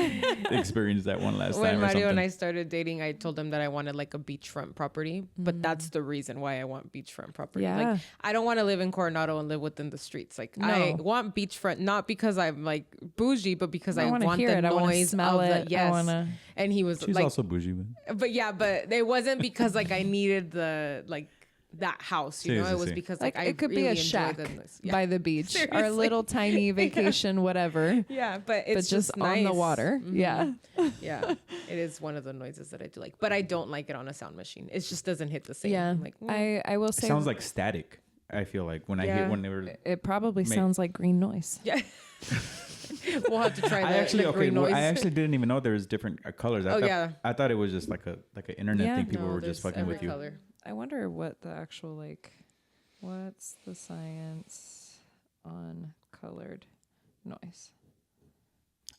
Speaker 1: experience that one last
Speaker 3: When
Speaker 1: time. Or
Speaker 3: Mario and I
Speaker 1: something.
Speaker 3: started dating, I told him that I wanted like a beachfront property, but that's the reason why I want beachfront property.
Speaker 2: Yeah.
Speaker 3: Like I don't want to live in Coronado and live within the streets. Like I
Speaker 2: No.
Speaker 3: want beachfront, not because I'm like bougie, but because I
Speaker 2: wanna
Speaker 3: want
Speaker 2: hear
Speaker 3: the
Speaker 2: it. I wanna
Speaker 3: noise
Speaker 2: smell
Speaker 3: of
Speaker 2: it.
Speaker 3: the yes.
Speaker 2: I wanna.
Speaker 3: And he was
Speaker 1: She's
Speaker 3: like,
Speaker 1: also bougie, man.
Speaker 3: but it wasn't because like I needed the like that house.
Speaker 1: Sí,
Speaker 3: It
Speaker 1: sí,
Speaker 3: was
Speaker 1: sí.
Speaker 3: because
Speaker 2: Like,
Speaker 3: I
Speaker 2: it could
Speaker 3: really
Speaker 2: be a
Speaker 3: enjoy
Speaker 2: shack
Speaker 3: the noise. Yeah.
Speaker 2: by the beach, our
Speaker 3: Seriously.
Speaker 2: little tiny vacation, whatever.
Speaker 3: Yeah, but it's
Speaker 2: But just on the
Speaker 3: nice.
Speaker 2: water.
Speaker 3: Mhm.
Speaker 2: Yeah.
Speaker 3: Yeah, it is one of the noises that I do like, but I don't like it on a sound machine. It just doesn't hit the same.
Speaker 2: Yeah.
Speaker 3: I'm like,
Speaker 2: I will
Speaker 1: It
Speaker 2: say
Speaker 1: sounds like static. I feel like when I hear
Speaker 3: Yeah.
Speaker 1: when they were.
Speaker 2: it probably
Speaker 1: Make-
Speaker 2: sounds like green noise.
Speaker 3: yeah. We'll have to try
Speaker 1: I
Speaker 3: the,
Speaker 1: actually
Speaker 3: the
Speaker 1: okay.
Speaker 3: green
Speaker 1: Well,
Speaker 3: noise.
Speaker 1: I actually didn't even know there was different colors.
Speaker 3: Oh, yeah.
Speaker 1: I thought it was just like an internet
Speaker 2: Yeah.
Speaker 1: thing. People
Speaker 3: No,
Speaker 1: were just
Speaker 3: there's
Speaker 1: fucking
Speaker 3: every
Speaker 1: with you.
Speaker 3: color.
Speaker 2: I wonder what the actual what's the science on colored noise?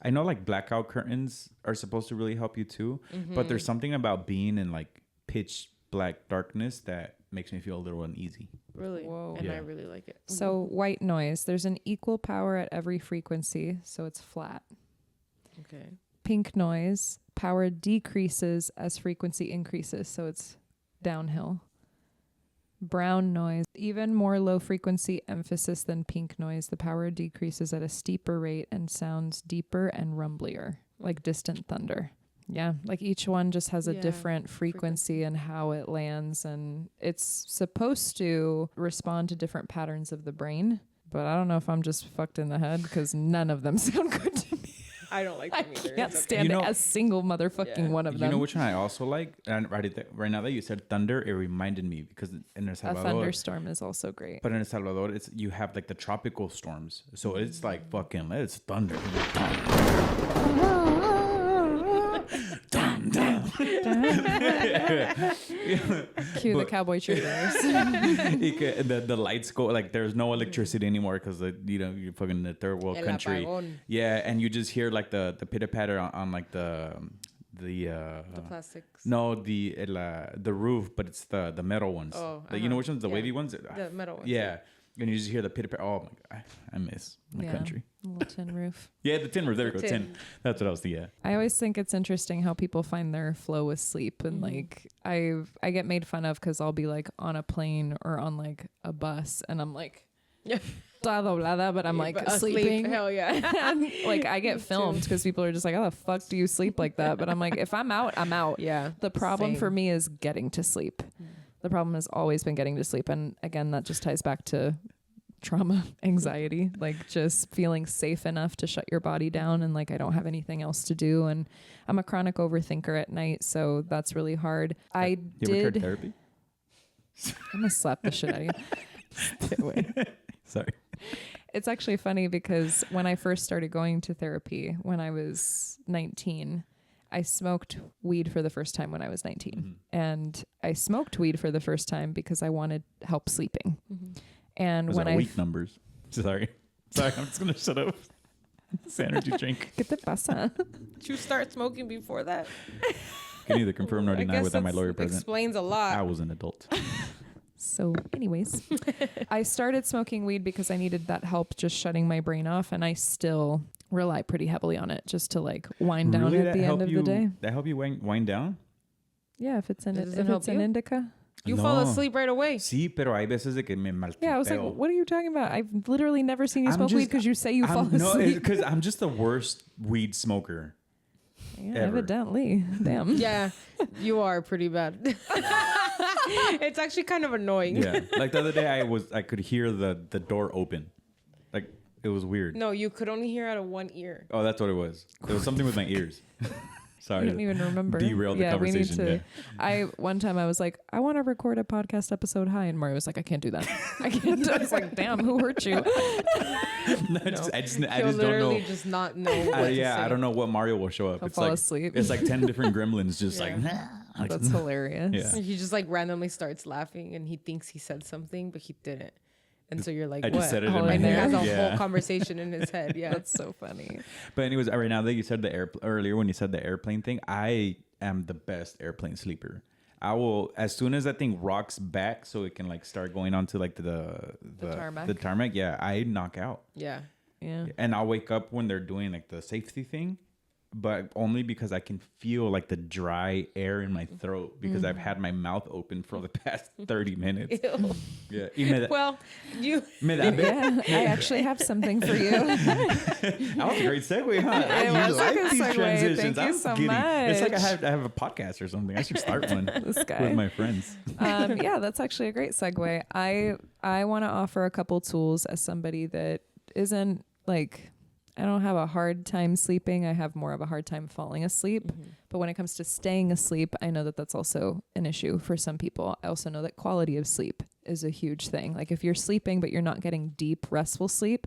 Speaker 1: I know like blackout curtains are supposed to really help you too, but there's something about being in like pitch black darkness that makes me feel a little uneasy.
Speaker 3: Really?
Speaker 2: Whoa.
Speaker 3: And I
Speaker 1: Yeah.
Speaker 3: really like it.
Speaker 2: So white noise, there's an equal power at every frequency, so it's flat.
Speaker 3: Okay.
Speaker 2: Pink noise, power decreases as frequency increases, so it's downhill. Brown noise, even more low frequency emphasis than pink noise. The power decreases at a steeper rate and sounds deeper and rumblier, like distant thunder. Yeah, like each one just has a
Speaker 3: Yeah,
Speaker 2: different frequency and how it lands, and it's supposed to respond to different patterns of the brain. But I don't know if I'm just fucked in the head because none of them sound good to me.
Speaker 3: I don't like
Speaker 2: I
Speaker 3: them either.
Speaker 2: can't
Speaker 3: It's okay.
Speaker 2: stand
Speaker 1: You know-
Speaker 2: a single motherfucking
Speaker 3: Yeah.
Speaker 2: one of
Speaker 1: You
Speaker 2: them.
Speaker 1: know which one I also like? And right now that you said thunder, it reminded me because in El
Speaker 2: A
Speaker 1: Salvador,
Speaker 2: thunderstorm is also great.
Speaker 1: but in El Salvador, it's you have like the tropical storms, so it's like fucking it's thunder.
Speaker 2: Cue the
Speaker 1: But-
Speaker 2: cowboy cheerleaders.
Speaker 1: The lights go like there's no electricity anymore because you're fucking in a third world
Speaker 3: El
Speaker 1: country.
Speaker 3: apagón.
Speaker 1: Yeah, and you just hear like the pitter patter on like the
Speaker 3: The plastics.
Speaker 1: no the roof, but it's the metal ones.
Speaker 3: Oh,
Speaker 1: You know which ones? The
Speaker 3: Yeah.
Speaker 1: wavy ones.
Speaker 3: The metal ones.
Speaker 1: Yeah, and you just hear the pitter patter. Oh my god, I miss my
Speaker 2: Yeah.
Speaker 1: country.
Speaker 2: Little tin roof.
Speaker 1: Yeah, the tin roof. There we
Speaker 3: The
Speaker 1: go. Tin.
Speaker 3: tin.
Speaker 1: That's what I was thinking. Yeah.
Speaker 2: I always think it's interesting how people find their flow with sleep, and like I get made fun of because I'll be like on a plane or on like a bus, and I'm like
Speaker 3: Yeah.
Speaker 2: toda doblada, but I'm
Speaker 3: Yeah,
Speaker 2: like
Speaker 3: but asleep,
Speaker 2: sleeping.
Speaker 3: hell yeah.
Speaker 2: And, like I get filmed because people are just like, "How the fuck do you sleep like that?" But I'm like, if I'm out, I'm out.
Speaker 3: Yeah.
Speaker 2: The problem for
Speaker 3: Same.
Speaker 2: me is getting to sleep. The problem has always been getting to sleep, and again, that just ties back to trauma, anxiety, like just feeling safe enough to shut your body down, and like I don't have anything else to do, and I'm a chronic overthinker at night, so that's really hard. I
Speaker 1: You ever tried
Speaker 2: did.
Speaker 1: therapy?
Speaker 2: I'm gonna slap the shit out of you. Stay away.
Speaker 1: Sorry.
Speaker 2: It's actually funny because when I first started going to therapy when I was 19, I smoked weed for the first time when I was 19.
Speaker 1: Mm-hmm.
Speaker 2: And I smoked weed for the first time because I wanted help sleeping. And
Speaker 1: Those
Speaker 2: when
Speaker 1: are
Speaker 2: I
Speaker 1: weak numbers. Sorry. I'm just gonna shut up. It's an energy drink.
Speaker 2: ¿Qué te pasa?
Speaker 3: Did you start smoking before that?
Speaker 1: Can neither confirm nor
Speaker 3: I
Speaker 1: deny
Speaker 3: guess
Speaker 1: without my
Speaker 3: that's
Speaker 1: lawyer present.
Speaker 3: explains a lot.
Speaker 1: I was an adult.
Speaker 2: So anyways, I started smoking weed because I needed that help just shutting my brain off. And I still rely pretty heavily on it just to like wind down
Speaker 1: Really?
Speaker 2: at
Speaker 1: That
Speaker 2: the end
Speaker 1: help
Speaker 2: of
Speaker 1: you-
Speaker 2: the day.
Speaker 1: That help you wind down?
Speaker 2: Yeah, if it's an,
Speaker 3: Does it
Speaker 2: if
Speaker 3: help
Speaker 2: it's an
Speaker 3: you?
Speaker 2: indica.
Speaker 3: You fall
Speaker 1: No.
Speaker 3: asleep right away.
Speaker 1: Sí, pero hay veces de que me maltripeo.
Speaker 2: Yeah, I was like, what are you talking about? I've literally never seen you
Speaker 1: I'm
Speaker 2: smoke weed
Speaker 1: just-
Speaker 2: because you say you fall
Speaker 1: No,
Speaker 2: asleep.
Speaker 1: because I'm just the worst weed smoker.
Speaker 2: Yeah,
Speaker 1: ever.
Speaker 2: evidently. Damn.
Speaker 3: Yeah, you are pretty bad. It's actually kind of annoying.
Speaker 1: Yeah. Like the other day, I could hear the door open. Like it was weird.
Speaker 3: No, you could only hear out of one ear.
Speaker 1: Oh, that's what it was. It was something with my ears. Sorry.
Speaker 2: I don't even remember.
Speaker 1: Derailed the
Speaker 2: yeah, we need
Speaker 1: conversation,
Speaker 2: to. One time I was like, I want to record a podcast episode high, and Mario was like, I can't do that. I can't. I was like, damn, who hurt you?
Speaker 1: I just
Speaker 3: He'll
Speaker 1: don't
Speaker 3: literally
Speaker 1: know.
Speaker 3: just not know. What to say.
Speaker 1: I don't know what Mario will show up.
Speaker 2: He'll
Speaker 1: It's
Speaker 2: fall
Speaker 1: like
Speaker 2: asleep.
Speaker 1: It's like 10 different gremlins just
Speaker 3: Yeah.
Speaker 1: like
Speaker 2: That's hilarious.
Speaker 1: Yeah.
Speaker 3: He just like randomly starts laughing, and he thinks he said something, but he didn't. And so you're like,
Speaker 1: I
Speaker 3: what?
Speaker 1: just said it
Speaker 2: Oh,
Speaker 1: in my
Speaker 2: I
Speaker 3: And he
Speaker 1: head.
Speaker 3: has a
Speaker 1: Yeah.
Speaker 3: whole conversation in his head. Yeah.
Speaker 2: That's so funny.
Speaker 1: But anyways, right now that you said earlier when you said the airplane thing, I am the best airplane sleeper. I will, as soon as that thing rocks back so it can like start going onto like the
Speaker 2: tarmac.
Speaker 1: The tarmac, yeah, I knock out.
Speaker 3: Yeah.
Speaker 2: Yeah.
Speaker 1: And I'll wake up when they're doing like the safety thing, but only because I can feel like the dry air in my throat because I've had my mouth open for the past 30 minutes.
Speaker 3: Ew.
Speaker 1: Yeah. Y me da,
Speaker 3: Well, you.
Speaker 1: me da,
Speaker 2: Yeah, I actually have something for you.
Speaker 1: that was a great segue, huh?
Speaker 2: It
Speaker 1: You
Speaker 2: was like a
Speaker 1: these
Speaker 2: segue.
Speaker 1: transitions.
Speaker 2: Thank you
Speaker 1: I'm
Speaker 2: so
Speaker 1: giddy. It's like
Speaker 2: much.
Speaker 1: I have a podcast or something. I should start one
Speaker 2: This guy.
Speaker 1: with my friends.
Speaker 2: Yeah, that's actually a great segue. I want to offer a couple tools as somebody that isn't like, I don't have a hard time sleeping. I have more of a hard time falling asleep. But when it comes to staying asleep, I know that that's also an issue for some people. I also know that quality of sleep is a huge thing. Like if you're sleeping, but you're not getting deep, restful sleep,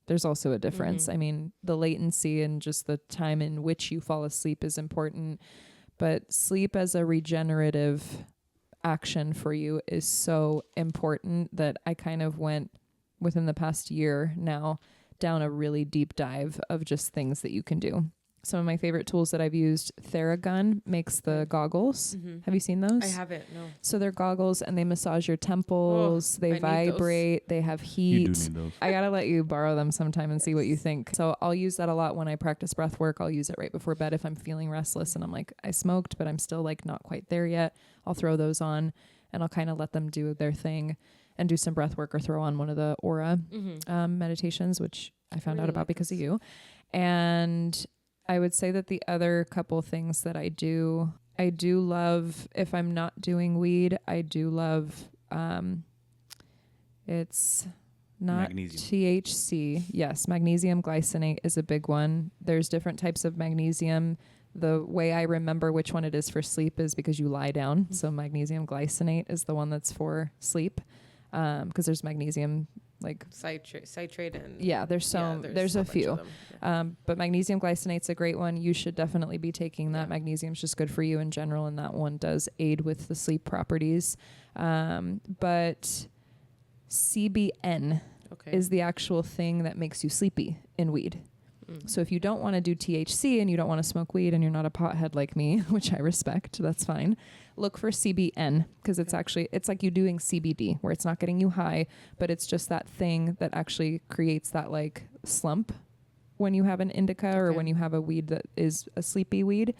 Speaker 2: there's also a difference. I mean, the latency and just the time in which you fall asleep is important. But sleep as a regenerative action for you is so important that I kind of went within the past year now down a really deep dive of just things that you can do. Some of my favorite tools that I've used, Theragun makes the goggles. Have you seen those?
Speaker 3: I haven't. No.
Speaker 2: So they're goggles and they massage your temples.
Speaker 3: I
Speaker 2: They
Speaker 3: need
Speaker 2: vibrate. They have heat.
Speaker 1: You do need those.
Speaker 2: I gotta let you borrow them sometime and see what you think. So I'll use that a lot when I practice breath work. I'll use it right before bed if I'm feeling restless and I'm like, I smoked, but I'm still like not quite there yet. I'll throw those on and I'll kind of let them do their thing and do some breath work or throw on one of the aura meditations, which I found out about because of you. And I would say that the other couple things that I do love, if I'm not doing weed, I do love, it's not
Speaker 1: Magnesium.
Speaker 2: THC. Yes, magnesium glycinate is a big one. There's different types of magnesium. The way I remember which one it is for sleep is because you lie down. So magnesium glycinate is the one that's for sleep. Because there's magnesium like
Speaker 3: Citrate and
Speaker 2: there's a
Speaker 3: bunch
Speaker 2: few
Speaker 3: of them. Yeah.
Speaker 2: but magnesium glycinate's a great one. You should definitely be taking that. Magnesium's just good for you in general, and that one does aid with the sleep properties. But CBN is the actual thing that makes you sleepy in weed. So if you don't want to do THC and you don't want to smoke weed and you're not a pothead like me, which I respect, that's fine. Look for CBN because it's like you doing CBD where it's not getting you high, but it's just that thing that actually creates that like slump when you have an indica or when you have a weed that is a sleepy weed.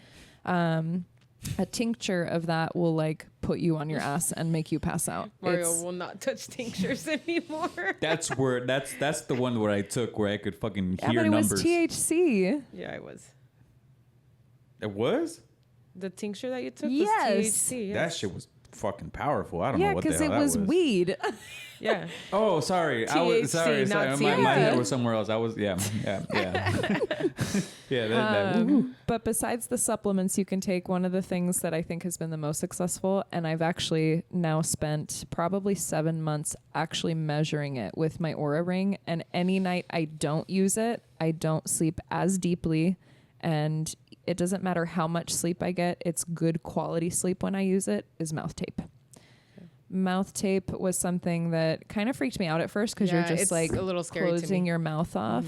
Speaker 2: A tincture of that will like put you on your ass and make you pass out.
Speaker 3: Mario will not touch tinctures anymore.
Speaker 1: That's the one where I took where I could fucking hear
Speaker 2: but it
Speaker 1: numbers.
Speaker 2: was THC.
Speaker 3: Yeah, it was.
Speaker 1: It was?
Speaker 3: The tincture that you took
Speaker 2: Yes.
Speaker 3: was THC. Yes.
Speaker 1: That shit was fucking powerful. I don't know
Speaker 2: Yeah,
Speaker 1: what the hell
Speaker 2: because it
Speaker 1: that
Speaker 2: was weed.
Speaker 3: Yeah.
Speaker 1: Oh, sorry. I was
Speaker 3: THC,
Speaker 1: sorry.
Speaker 3: not
Speaker 1: My head
Speaker 3: CBD.
Speaker 1: was somewhere else. I was yeah. Woo-hoo.
Speaker 2: But besides the supplements you can take, one of the things that I think has been the most successful, and I've actually now spent probably 7 months actually measuring it with my Aura Ring, and any night I don't use it, I don't sleep as deeply, and it doesn't matter how much sleep I get, it's good quality sleep when I use it, is mouth tape. Mouth tape was something that kind of freaked me out at first because you're just
Speaker 3: it's
Speaker 2: like
Speaker 3: a little scary to
Speaker 2: closing
Speaker 3: me.
Speaker 2: your mouth off.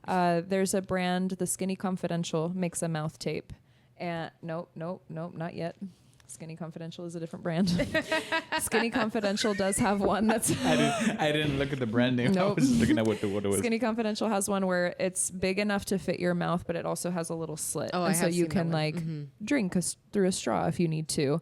Speaker 2: There's a brand, the Skinny Confidential, makes a mouth tape. And nope, not yet. Skinny Confidential is a different brand. Skinny Confidential does have one that's...
Speaker 1: I didn't look at the brand name.
Speaker 2: Nope.
Speaker 1: I was just looking at what it was.
Speaker 2: Skinny Confidential has one where it's big enough to fit your mouth, but it also has a little slit.
Speaker 3: Oh,
Speaker 2: and
Speaker 3: I
Speaker 2: so
Speaker 3: have
Speaker 2: you
Speaker 3: seen that
Speaker 2: can
Speaker 3: one.
Speaker 2: like drink through a straw if you need to.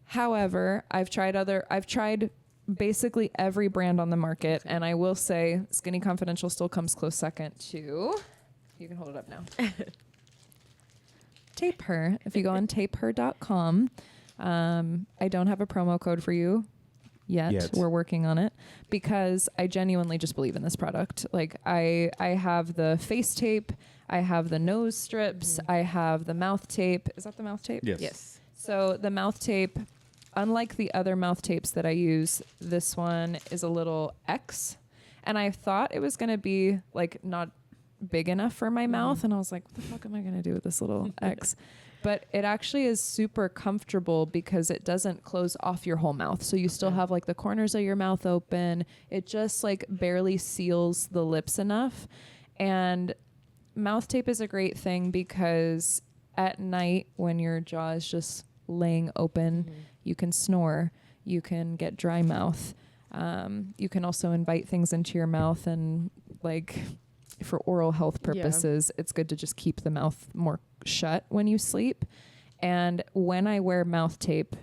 Speaker 2: However, I've tried basically every brand on the market, and I will say Skinny Confidential still comes close second to... You can hold it up now. Tape Her. If you go on tapeher.com, I don't have a promo code for you yet. We're working on it because I genuinely just believe in this product. Like I have the face tape, I have the nose strips, I have the mouth tape. Is that the mouth tape?
Speaker 3: Yes.
Speaker 2: So the mouth tape, unlike the other mouth tapes that I use, this one is a little X. And I thought it was going to be like not big enough for my mouth. And I was like, what the fuck am I going to do with this little X? But it actually is super comfortable because it doesn't close off your whole mouth. So you still have like the corners of your mouth open. It just like barely seals the lips enough. And mouth tape is a great thing because at night when your jaw is just laying open, you can snore, you can get dry mouth. You can also invite things into your mouth and like for oral health purposes, it's good to just keep the mouth more shut when you sleep. And when I wear mouth tape,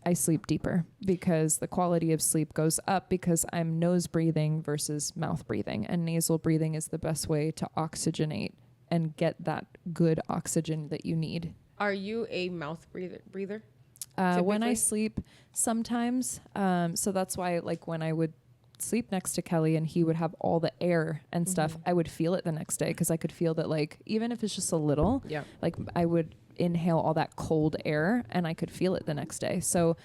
Speaker 2: I sleep deeper because the quality of sleep goes up because I'm nose breathing versus mouth breathing. And nasal breathing is the best way to oxygenate and get that good oxygen that you need.
Speaker 3: Are you a mouth breather?
Speaker 2: When I sleep, sometimes. So that's why, like, when I would sleep next to Kelly and he would have all the air and stuff, I would feel it the next day because I could feel that, like, even if it's just a little, like, I would inhale all that cold air and I could feel it the next day. So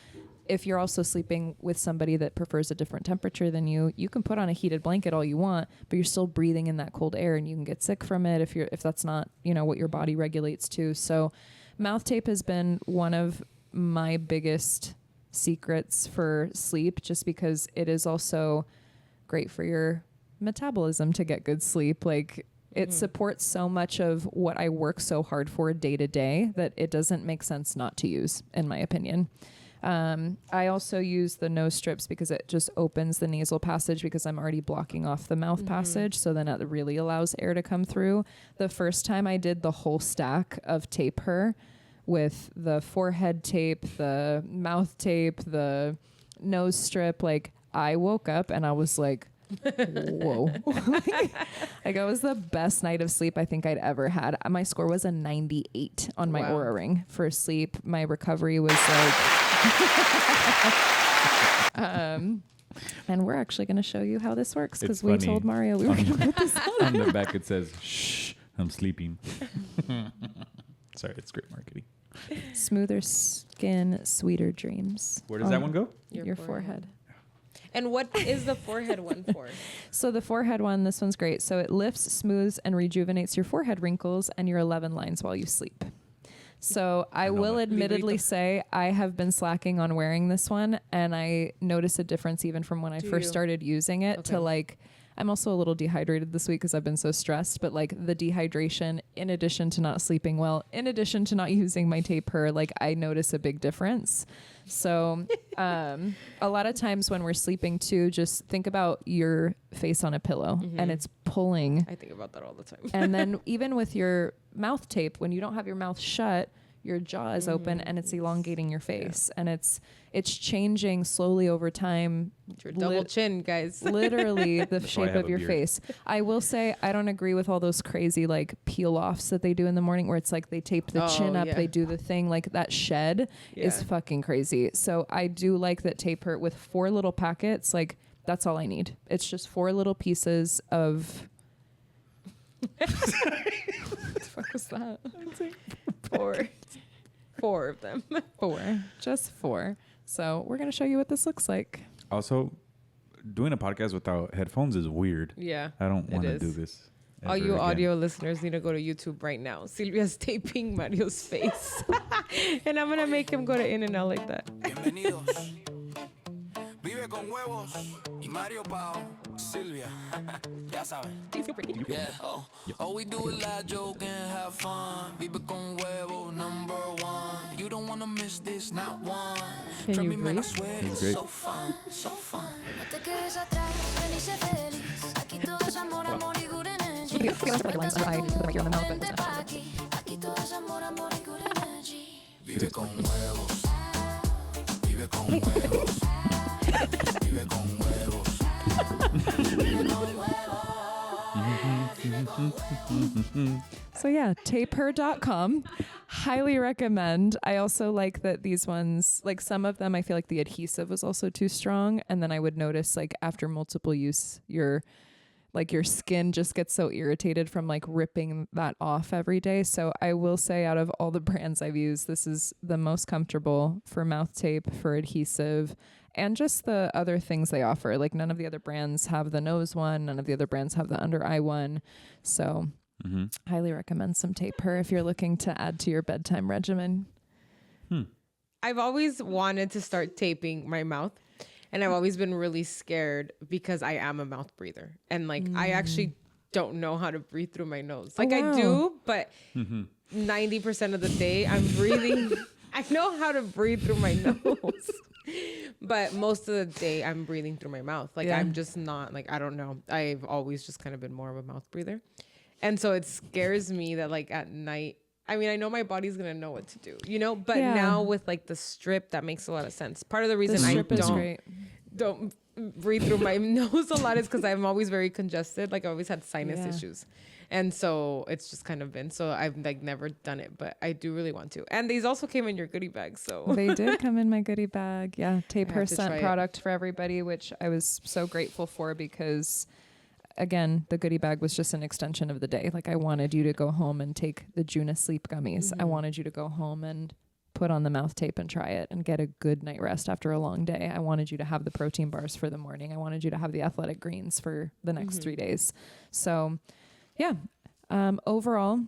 Speaker 2: if you're also sleeping with somebody that prefers a different temperature than you, you can put on a heated blanket all you want, but you're still breathing in that cold air and you can get sick from it if that's not, you know, what your body regulates to. So mouth tape has been one of my biggest secrets for sleep, just because it is also great for your metabolism to get good sleep. Like, it supports so much of what I work so hard for day to day that it doesn't make sense not to use, in my opinion. I also use the nose strips because it just opens the nasal passage because I'm already blocking off the mouth passage. So then it really allows air to come through. The first time I did the whole stack of tape her with the forehead tape, the mouth tape, the nose strip, like, I woke up and I was like, whoa. Like, it was the best night of sleep I think I'd ever had. My score was a 98 on my Oura Ring for sleep. My recovery was like and we're actually going to show you how this works because we told Mario we were going to put this on.
Speaker 1: On the back it says, shh, I'm sleeping. Sorry, it's great marketing.
Speaker 2: Smoother skin, sweeter dreams.
Speaker 1: Where does that one go?
Speaker 2: Your forehead.
Speaker 3: And what is the forehead one for?
Speaker 2: So the forehead one, this one's great. So it lifts, smooths, and rejuvenates your forehead wrinkles and your 11 lines while you sleep. So I will admittedly say I have been slacking on wearing this one, and I notice a difference even from when I first started using it to, like, I'm also a little dehydrated this week because I've been so stressed, but, like, the dehydration, in addition to not sleeping well, in addition to not using my tape her, like, I notice a big difference. So a lot of times when we're sleeping too, just think about your face on a pillow and it's pulling.
Speaker 3: I think about that all the time.
Speaker 2: And then even with your mouth tape, when you don't have your mouth shut, your jaw is open and it's elongating your face, and it's changing slowly over time.
Speaker 3: It's your double chin, guys.
Speaker 2: Literally the shape of your face. I will say I don't agree with all those crazy, like, peel offs that they do in the morning where it's like they tape the chin up, they do the thing, like, that shed is fucking crazy. So I do like that tape her with 4 little packets. Like, that's all I need. It's just 4 little pieces of what the fuck was that?
Speaker 3: 4 of them.
Speaker 2: 4. Just 4. So we're going to show you what this looks like.
Speaker 1: Also, doing a podcast without headphones is weird.
Speaker 3: Yeah.
Speaker 1: I don't want to do this.
Speaker 3: All you audio listeners need to go to YouTube right now. Sylvia's taping Mario's face. And I'm going to make him go to In-N-Out like that.
Speaker 4: Bienvenidos. Vive con huevos y Mario Pao, Sylvia. Ya saben. Yeah. All we do is lie, joke, and have fun. Vive con huevos, number 1. You don't wanna miss this, not one.
Speaker 2: Can you breathe?
Speaker 4: So fun, so fun.
Speaker 5: No te quedes atrás, ven y sé feliz. Aquí todo es amor, amor y good energy. Aquí todo es amor, amor y good energy.
Speaker 4: Vive con huevos. Vive con huevos. Vive con huevos.
Speaker 2: So yeah, tapeher.com. Highly recommend. I also like that these ones, like, some of them I feel like the adhesive was also too strong, and then I would notice, like, after multiple use, your skin just gets so irritated from, like, ripping that off every day. So I will say, out of all the brands I've used, this is the most comfortable for mouth tape, for adhesive, and just the other things they offer. Like, none of the other brands have the nose one. None of the other brands have the under eye one. So highly recommend some tape her if you're looking to add to your bedtime regimen.
Speaker 3: I've always wanted to start taping my mouth. And I've always been really scared because I am a mouth breather. And, like, I actually don't know how to breathe through my nose. Like, I do, but 90% of the day I'm breathing. I know how to breathe through my nose. But most of the day I'm breathing through my mouth. Like
Speaker 2: Yeah.
Speaker 3: I'm just not like, I don't know. I've always just kind of been more of a mouth breather. And so it scares me that like at night, I mean, I know my body's going to know what to do, you know, but
Speaker 2: Yeah.
Speaker 3: now with like the strip, that makes a lot of sense. Part of the reason
Speaker 2: The
Speaker 3: I
Speaker 2: strip is great.
Speaker 3: don't breathe through my nose a lot is because I'm always very congested. Like I always had sinus
Speaker 2: Yeah.
Speaker 3: issues. And so it's just kind of been, so I've like never done it, but I do really want to. And these also came in your goodie bag. So
Speaker 2: They did come in my goodie bag. Yeah. Tape
Speaker 3: I have to try
Speaker 2: percent
Speaker 3: it.
Speaker 2: product for everybody, which I was so grateful for because again, the goodie bag was just an extension of the day. Like I wanted you to go home and take the Juna sleep gummies. I wanted you to go home and put on the mouth tape and try it and get a good night rest after a long day. I wanted you to have the protein bars for the morning. I wanted you to have the athletic greens for the next 3 days. So yeah, overall,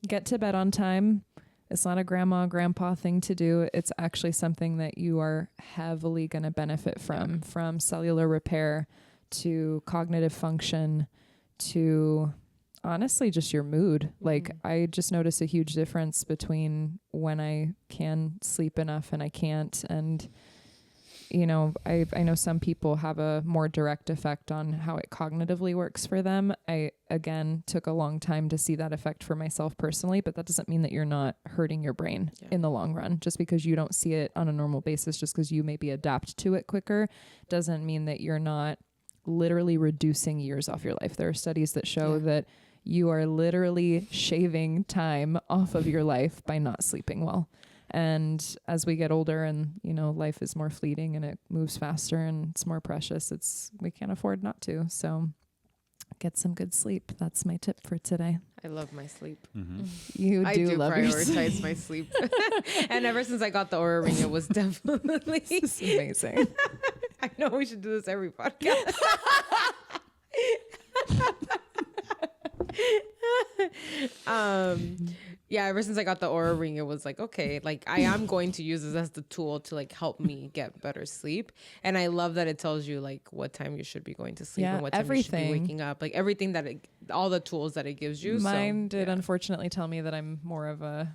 Speaker 2: get to bed on time. It's not a grandma, grandpa thing to do. It's actually something that you are heavily going to benefit from cellular repair to cognitive function to honestly just your mood. Like I just notice a huge difference between when I can sleep enough and I can't. And, you know, I know some people have a more direct effect on how it cognitively works for them. I, again, took a long time to see that effect for myself personally, but that doesn't mean that you're not hurting your brain in the long run. Just because you don't see it on a normal basis, just because you maybe adapt to it quicker, doesn't mean that you're not literally reducing years off your life. There are studies that show that you are literally shaving time off of your life by not sleeping well. And as we get older and, you know, life is more fleeting and it moves faster and it's more precious, we can't afford not to. So get some good sleep. That's my tip for today.
Speaker 3: I love my sleep.
Speaker 2: You
Speaker 3: I
Speaker 2: do
Speaker 3: do
Speaker 2: love your sleep.
Speaker 3: prioritize my sleep. And ever since I got the Oura Ring, it was definitely
Speaker 2: This is amazing.
Speaker 3: I know we should do this every podcast. Yeah, ever since I got the Oura Ring, it was like, okay, like I am going to use this as the tool to like help me get better sleep. And I love that it tells you like what time you should be going to sleep and what time you should be waking up. Like everything that all the tools that it gives you.
Speaker 2: Mine did unfortunately tell me that I'm more of a,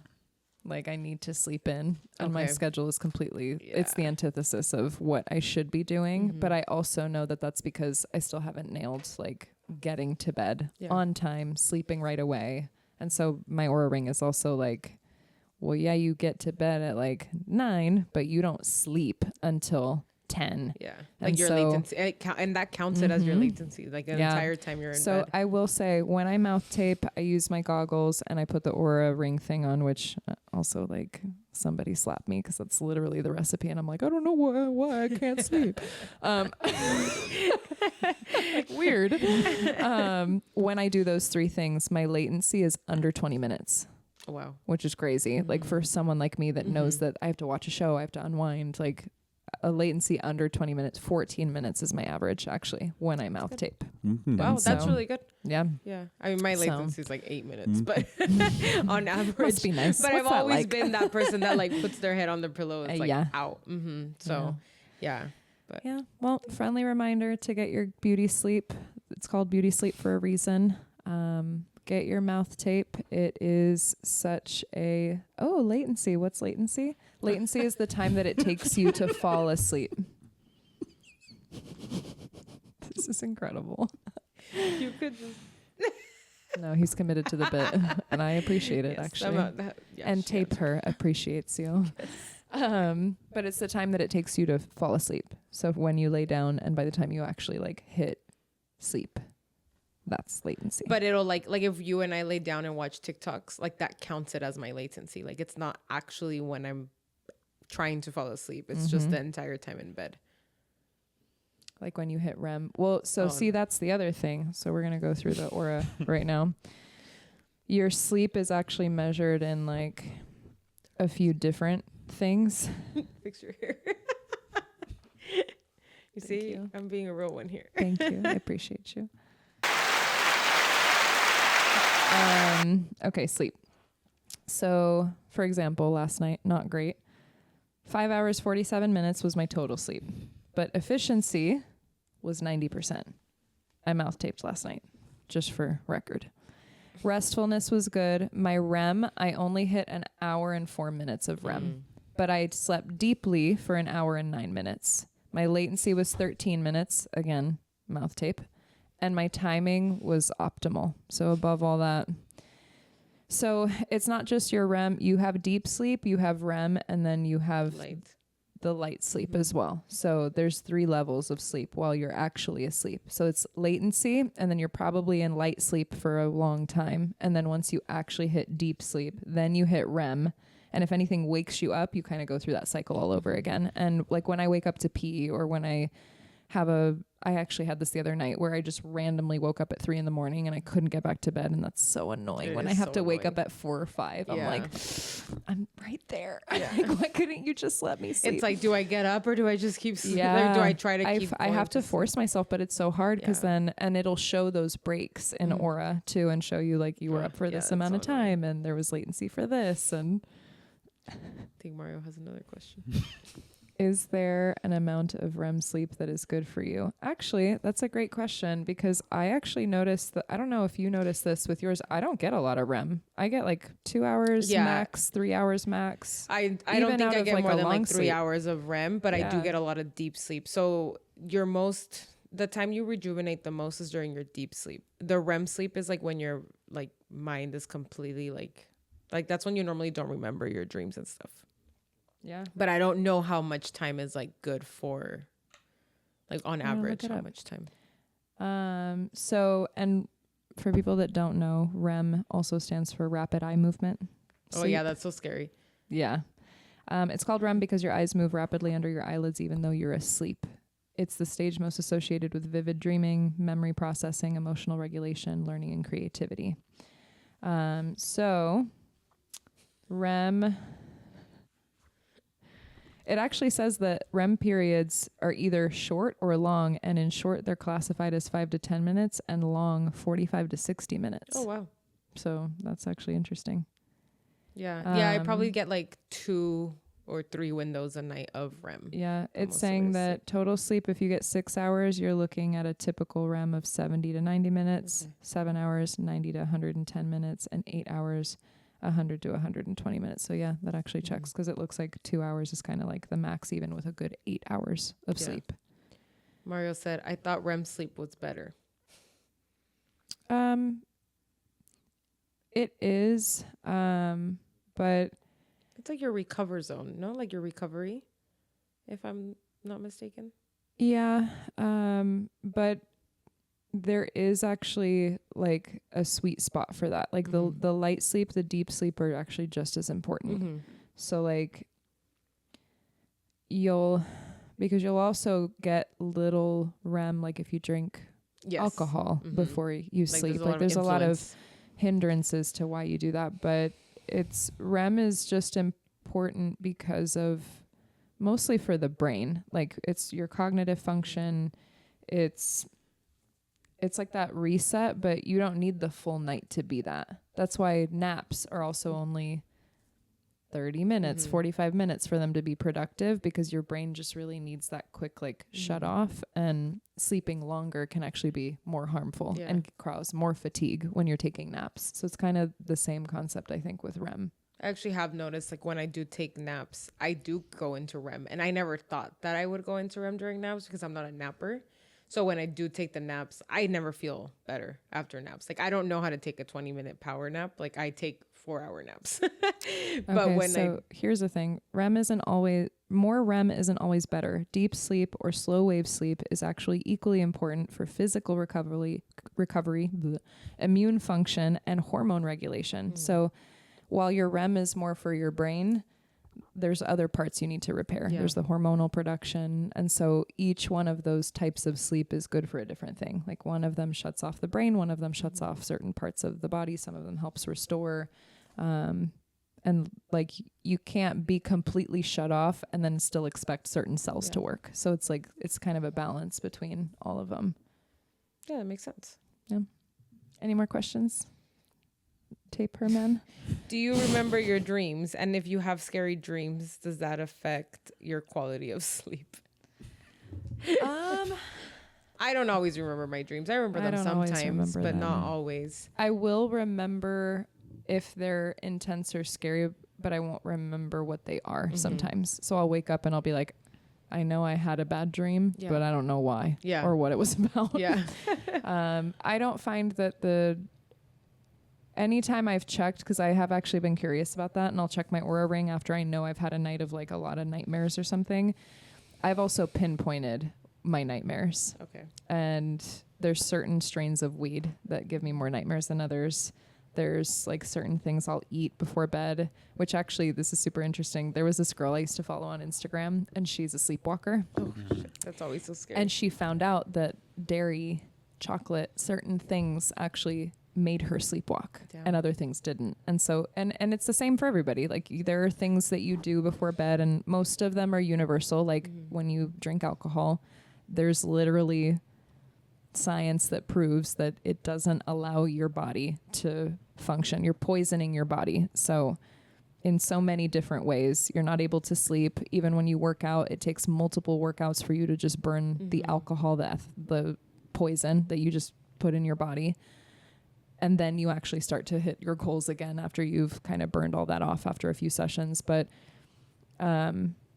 Speaker 2: like I need to sleep in and my schedule is completely, it's the antithesis of what I should be doing. But I also know that that's because I still haven't nailed like getting to bed on time, sleeping right away. And so my Oura Ring is also like, well, yeah, you get to bed at like 9, but you don't sleep until 10.
Speaker 3: Yeah.
Speaker 2: And
Speaker 3: Like your
Speaker 2: so,
Speaker 3: latency. And that counts it as your latency. Like the entire time you're in bed.
Speaker 2: So I will say when I mouth tape, I use my goggles and I put the Oura Ring thing on, which also like somebody slapped me because that's literally the recipe. And I'm like, I don't know why I can't sleep. Weird. When I do those 3 things, my latency is under 20 minutes.
Speaker 3: Wow.
Speaker 2: Which is crazy. Like for someone like me that knows that I have to watch a show, I have to unwind, like a latency under 20 minutes, 14 minutes is my average actually when I mouth tape.
Speaker 3: Wow, that's really good.
Speaker 2: Yeah.
Speaker 3: Yeah. I mean, my latency is like 8 minutes, but on average.
Speaker 2: Must be nice.
Speaker 3: But
Speaker 2: What's
Speaker 3: I've
Speaker 2: that
Speaker 3: always
Speaker 2: like?
Speaker 3: been that person that like puts their head on the pillow. It's like
Speaker 2: yeah.
Speaker 3: out. So, yeah. But
Speaker 2: Yeah. Well, friendly reminder to get your beauty sleep. It's called beauty sleep for a reason. Get your mouth tape. It is such a, latency. What's latency? Latency is the time that it takes you to fall asleep. This is incredible.
Speaker 3: you could just.
Speaker 2: No, he's committed to the bit and I appreciate it actually. And Tape Her appreciates you. But it's the time that it takes you to fall asleep. So when you lay down and by the time you actually like hit sleep, that's latency.
Speaker 3: But it'll like if you and I lay down and watch TikToks, like that counts it as my latency. Like it's not actually when I'm trying to fall asleep. It's just the entire time in bed.
Speaker 2: Like when you hit REM. Well, so see, that's the other thing. So we're going to go through the Oura right now. Your sleep is actually measured in like a few different things.
Speaker 3: Fix your hair. You see, I'm being a real one here.
Speaker 2: Thank you. I appreciate you. Okay, sleep. So, for example, last night, not great. 5 hours, 47 minutes was my total sleep. But efficiency was 90%. I mouth taped last night, just for record. Restfulness was good. My REM, I only hit an hour and 4 minutes of REM. But I slept deeply for an hour and 9 minutes. My latency was 13 minutes. Again, mouth tape. And my timing was optimal. So above all that. So it's not just your REM. You have deep sleep, you have REM, and then you have the light sleep as well. So there's 3 levels of sleep while you're actually asleep. So it's latency, and then you're probably in light sleep for a long time. And then once you actually hit deep sleep, then you hit REM. And if anything wakes you up, you kind of go through that cycle all over again. And like when I wake up to pee, or when I actually had this the other night where I just randomly woke up at 3 a.m. and I couldn't get back to bed. And that's so annoying when I have to wake up at 4 or 5. I'm like, I'm right there. Like, why couldn't you just let me sleep?
Speaker 3: It's like, do I get up or do I just keep sleeping? Or do I try to keep
Speaker 2: I have to force myself, but it's so hard because then, and it'll show those breaks in Aura too, and show you like you were up for this amount of time and there was latency for this. And
Speaker 3: I think Mario has another question.
Speaker 2: Is there an amount of REM sleep that is good for you? Actually, that's a great question, because I actually noticed that, I don't know if you noticed this with yours, I don't get a lot of REM. I get like 2 hours max, 3 hours max.
Speaker 3: I don't think I get more than like 3 hours of REM, but I do get a lot of deep sleep. So the time you rejuvenate the most is during your deep sleep. The REM sleep is like when your like mind is completely like that's when you normally don't remember your dreams and stuff.
Speaker 2: Yeah.
Speaker 3: But I don't know how much time is like good for, like on average, how much time.
Speaker 2: So, and for people that don't know, REM also stands for rapid eye movement.
Speaker 3: Oh yeah, that's so scary.
Speaker 2: Yeah. It's called REM because your eyes move rapidly under your eyelids even though you're asleep. It's the stage most associated with vivid dreaming, memory processing, emotional regulation, learning, and creativity. So REM... It actually says that REM periods are either short or long, and in short, they're classified as 5 to 10 minutes, and long, 45 to 60 minutes.
Speaker 3: Oh, wow.
Speaker 2: So that's actually interesting.
Speaker 3: Yeah. I probably get like 2 or 3 windows a night of REM.
Speaker 2: Yeah. It's saying that total sleep, if you get 6 hours, you're looking at a typical REM of 70 to 90 minutes, 7 hours, 90 to 110 minutes, and 8 hours, 100 to 120 minutes. So yeah, that actually checks, because it looks like 2 hours is kind of like the max, even with a good 8 hours of sleep.
Speaker 3: Mario said, I thought REM sleep was better.
Speaker 2: It is, but
Speaker 3: it's like your recover zone, no? Like your recovery, if I'm not mistaken.
Speaker 2: Yeah. But there is actually like a sweet spot for that. Like the light sleep, the deep sleep are actually just as important. So like because you'll also get little REM, like if you drink alcohol before you sleep. Like there's a lot of hindrances to why you do that, but REM is just important because of mostly for the brain. Like it's your cognitive function. It's like that reset, but you don't need the full night to be that. That's why naps are also only 30 minutes, 45 minutes for them to be productive, because your brain just really needs that quick shut off, and sleeping longer can actually be more harmful and cause more fatigue when you're taking naps. So it's kind of the same concept, I think, with REM.
Speaker 3: I actually have noticed, like when I do take naps, I do go into REM, and I never thought that I would go into REM during naps because I'm not a napper. So when I do take the naps, I never feel better after naps. Like I don't know how to take a 20-minute power nap. Like I take 4-hour naps. But
Speaker 2: here's the thing. More REM isn't always better. Deep sleep or slow wave sleep is actually equally important for physical recovery, immune function, and hormone regulation. So while your REM is more for your brain, there's other parts you need to repair. There's the hormonal production. And so each one of those types of sleep is good for a different thing. Like one of them shuts off the brain, one of them shuts off certain parts of the body. Some of them helps restore. And like you can't be completely shut off and then still expect certain cells to work. So it's like, it's kind of a balance between all of them.
Speaker 3: Yeah, that makes sense.
Speaker 2: Yeah. Any more questions? Tape her, man.
Speaker 3: Do you remember your dreams? And if you have scary dreams, does that affect your quality of sleep? I don't always remember my dreams. I remember them sometimes, but not always.
Speaker 2: I will remember if they're intense or scary, but I won't remember what they are sometimes. So I'll wake up and I'll be like, I know I had a bad dream, but I don't know why or what it was about.
Speaker 3: Yeah.
Speaker 2: I don't find that anytime I've checked, because I have actually been curious about that, and I'll check my Aura ring after I know I've had a night of like a lot of nightmares or something. I've also pinpointed my nightmares.
Speaker 3: Okay.
Speaker 2: And there's certain strains of weed that give me more nightmares than others. There's like certain things I'll eat before bed, which actually, this is super interesting. There was this girl I used to follow on Instagram, and she's a sleepwalker.
Speaker 3: Oh, shit. That's always so scary.
Speaker 2: And she found out that dairy, chocolate, certain things actually made her sleepwalk.
Speaker 3: Damn.
Speaker 2: And other things didn't. And so, and it's the same for everybody. Like there are things that you do before bed, and most of them are universal. Like when you drink alcohol, there's literally science that proves that it doesn't allow your body to function. You're poisoning your body. So in so many different ways, you're not able to sleep. Even when you work out, it takes multiple workouts for you to just burn the alcohol, the poison that you just put in your body. And then you actually start to hit your goals again after you've kind of burned all that off after a few sessions. But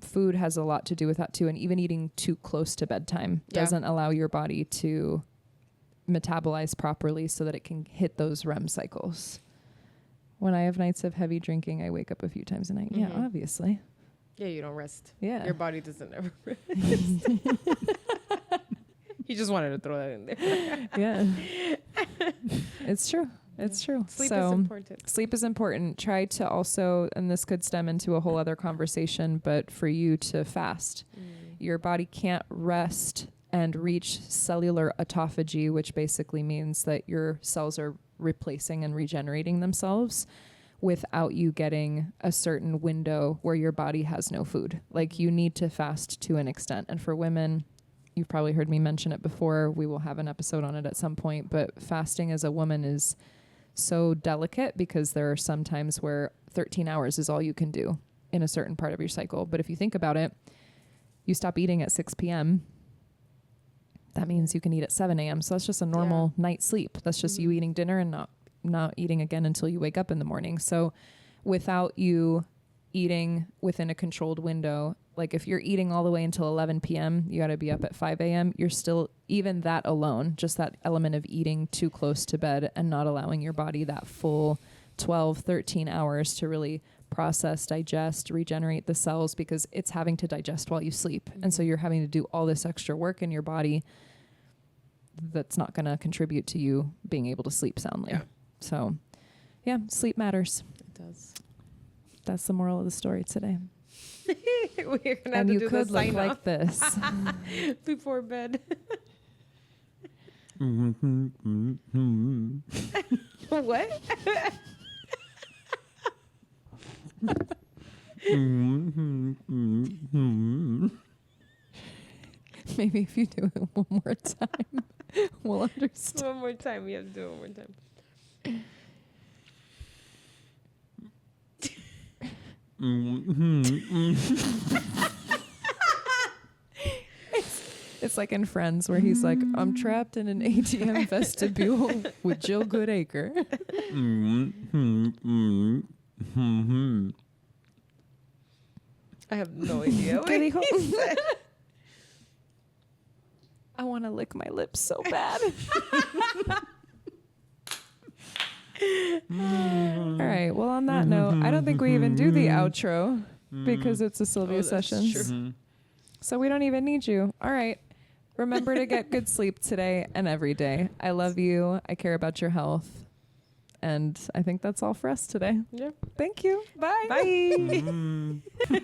Speaker 2: food has a lot to do with that too. And even eating too close to bedtime doesn't allow your body to metabolize properly so that it can hit those REM cycles. When I have nights of heavy drinking, I wake up a few times a night. Yeah, obviously.
Speaker 3: Yeah, you don't rest.
Speaker 2: Yeah.
Speaker 3: Your body doesn't ever rest. He just wanted to throw that in there.
Speaker 2: Yeah. It's true. It's true.
Speaker 3: Sleep is important.
Speaker 2: Sleep is important. Try to also, and this could stem into a whole other conversation, but for you to fast. Your body can't rest and reach cellular autophagy, which basically means that your cells are replacing and regenerating themselves without you getting a certain window where your body has no food. Like you need to fast to an extent. And for women, you've probably heard me mention it before. We will have an episode on it at some point, but fasting as a woman is so delicate because there are some times where 13 hours is all you can do in a certain part of your cycle. But if you think about it, you stop eating at 6 p.m. That means you can eat at 7 a.m. So that's just a normal night's sleep. That's just you eating dinner and not eating again until you wake up in the morning. So without you eating within a controlled window, like if you're eating all the way until 11 p.m., you got to be up at 5 a.m. You're still, even that alone, just that element of eating too close to bed and not allowing your body that full 12, 13 hours to really process, digest, regenerate the cells, because it's having to digest while you sleep. And so you're having to do all this extra work in your body that's not going to contribute to you being able to sleep soundly. Yeah. So yeah, sleep matters.
Speaker 3: It does.
Speaker 2: That's the moral of the story today.
Speaker 3: We're gonna have
Speaker 2: And
Speaker 3: to
Speaker 2: you
Speaker 3: do
Speaker 2: could
Speaker 3: the
Speaker 2: look
Speaker 3: sign
Speaker 2: like
Speaker 3: off
Speaker 2: this.
Speaker 3: before bed. What?
Speaker 2: Maybe if you do it one more time, we'll understand.
Speaker 3: One more time. We have to do it one more time.
Speaker 2: It's like in Friends where he's like, I'm trapped in an ATM vestibule with Jill Goodacre.
Speaker 3: I have no idea.
Speaker 2: ¿Qué dijo? I want to lick my lips so bad. All right. Well, on that note, I don't think we even do the outro because it's a Sylvia Sessions. So we don't even need you. All right. Remember to get good sleep today and every day. I love you. I care about your health. And I think that's all for us today.
Speaker 3: Yeah.
Speaker 2: Thank you. Bye.
Speaker 3: Bye.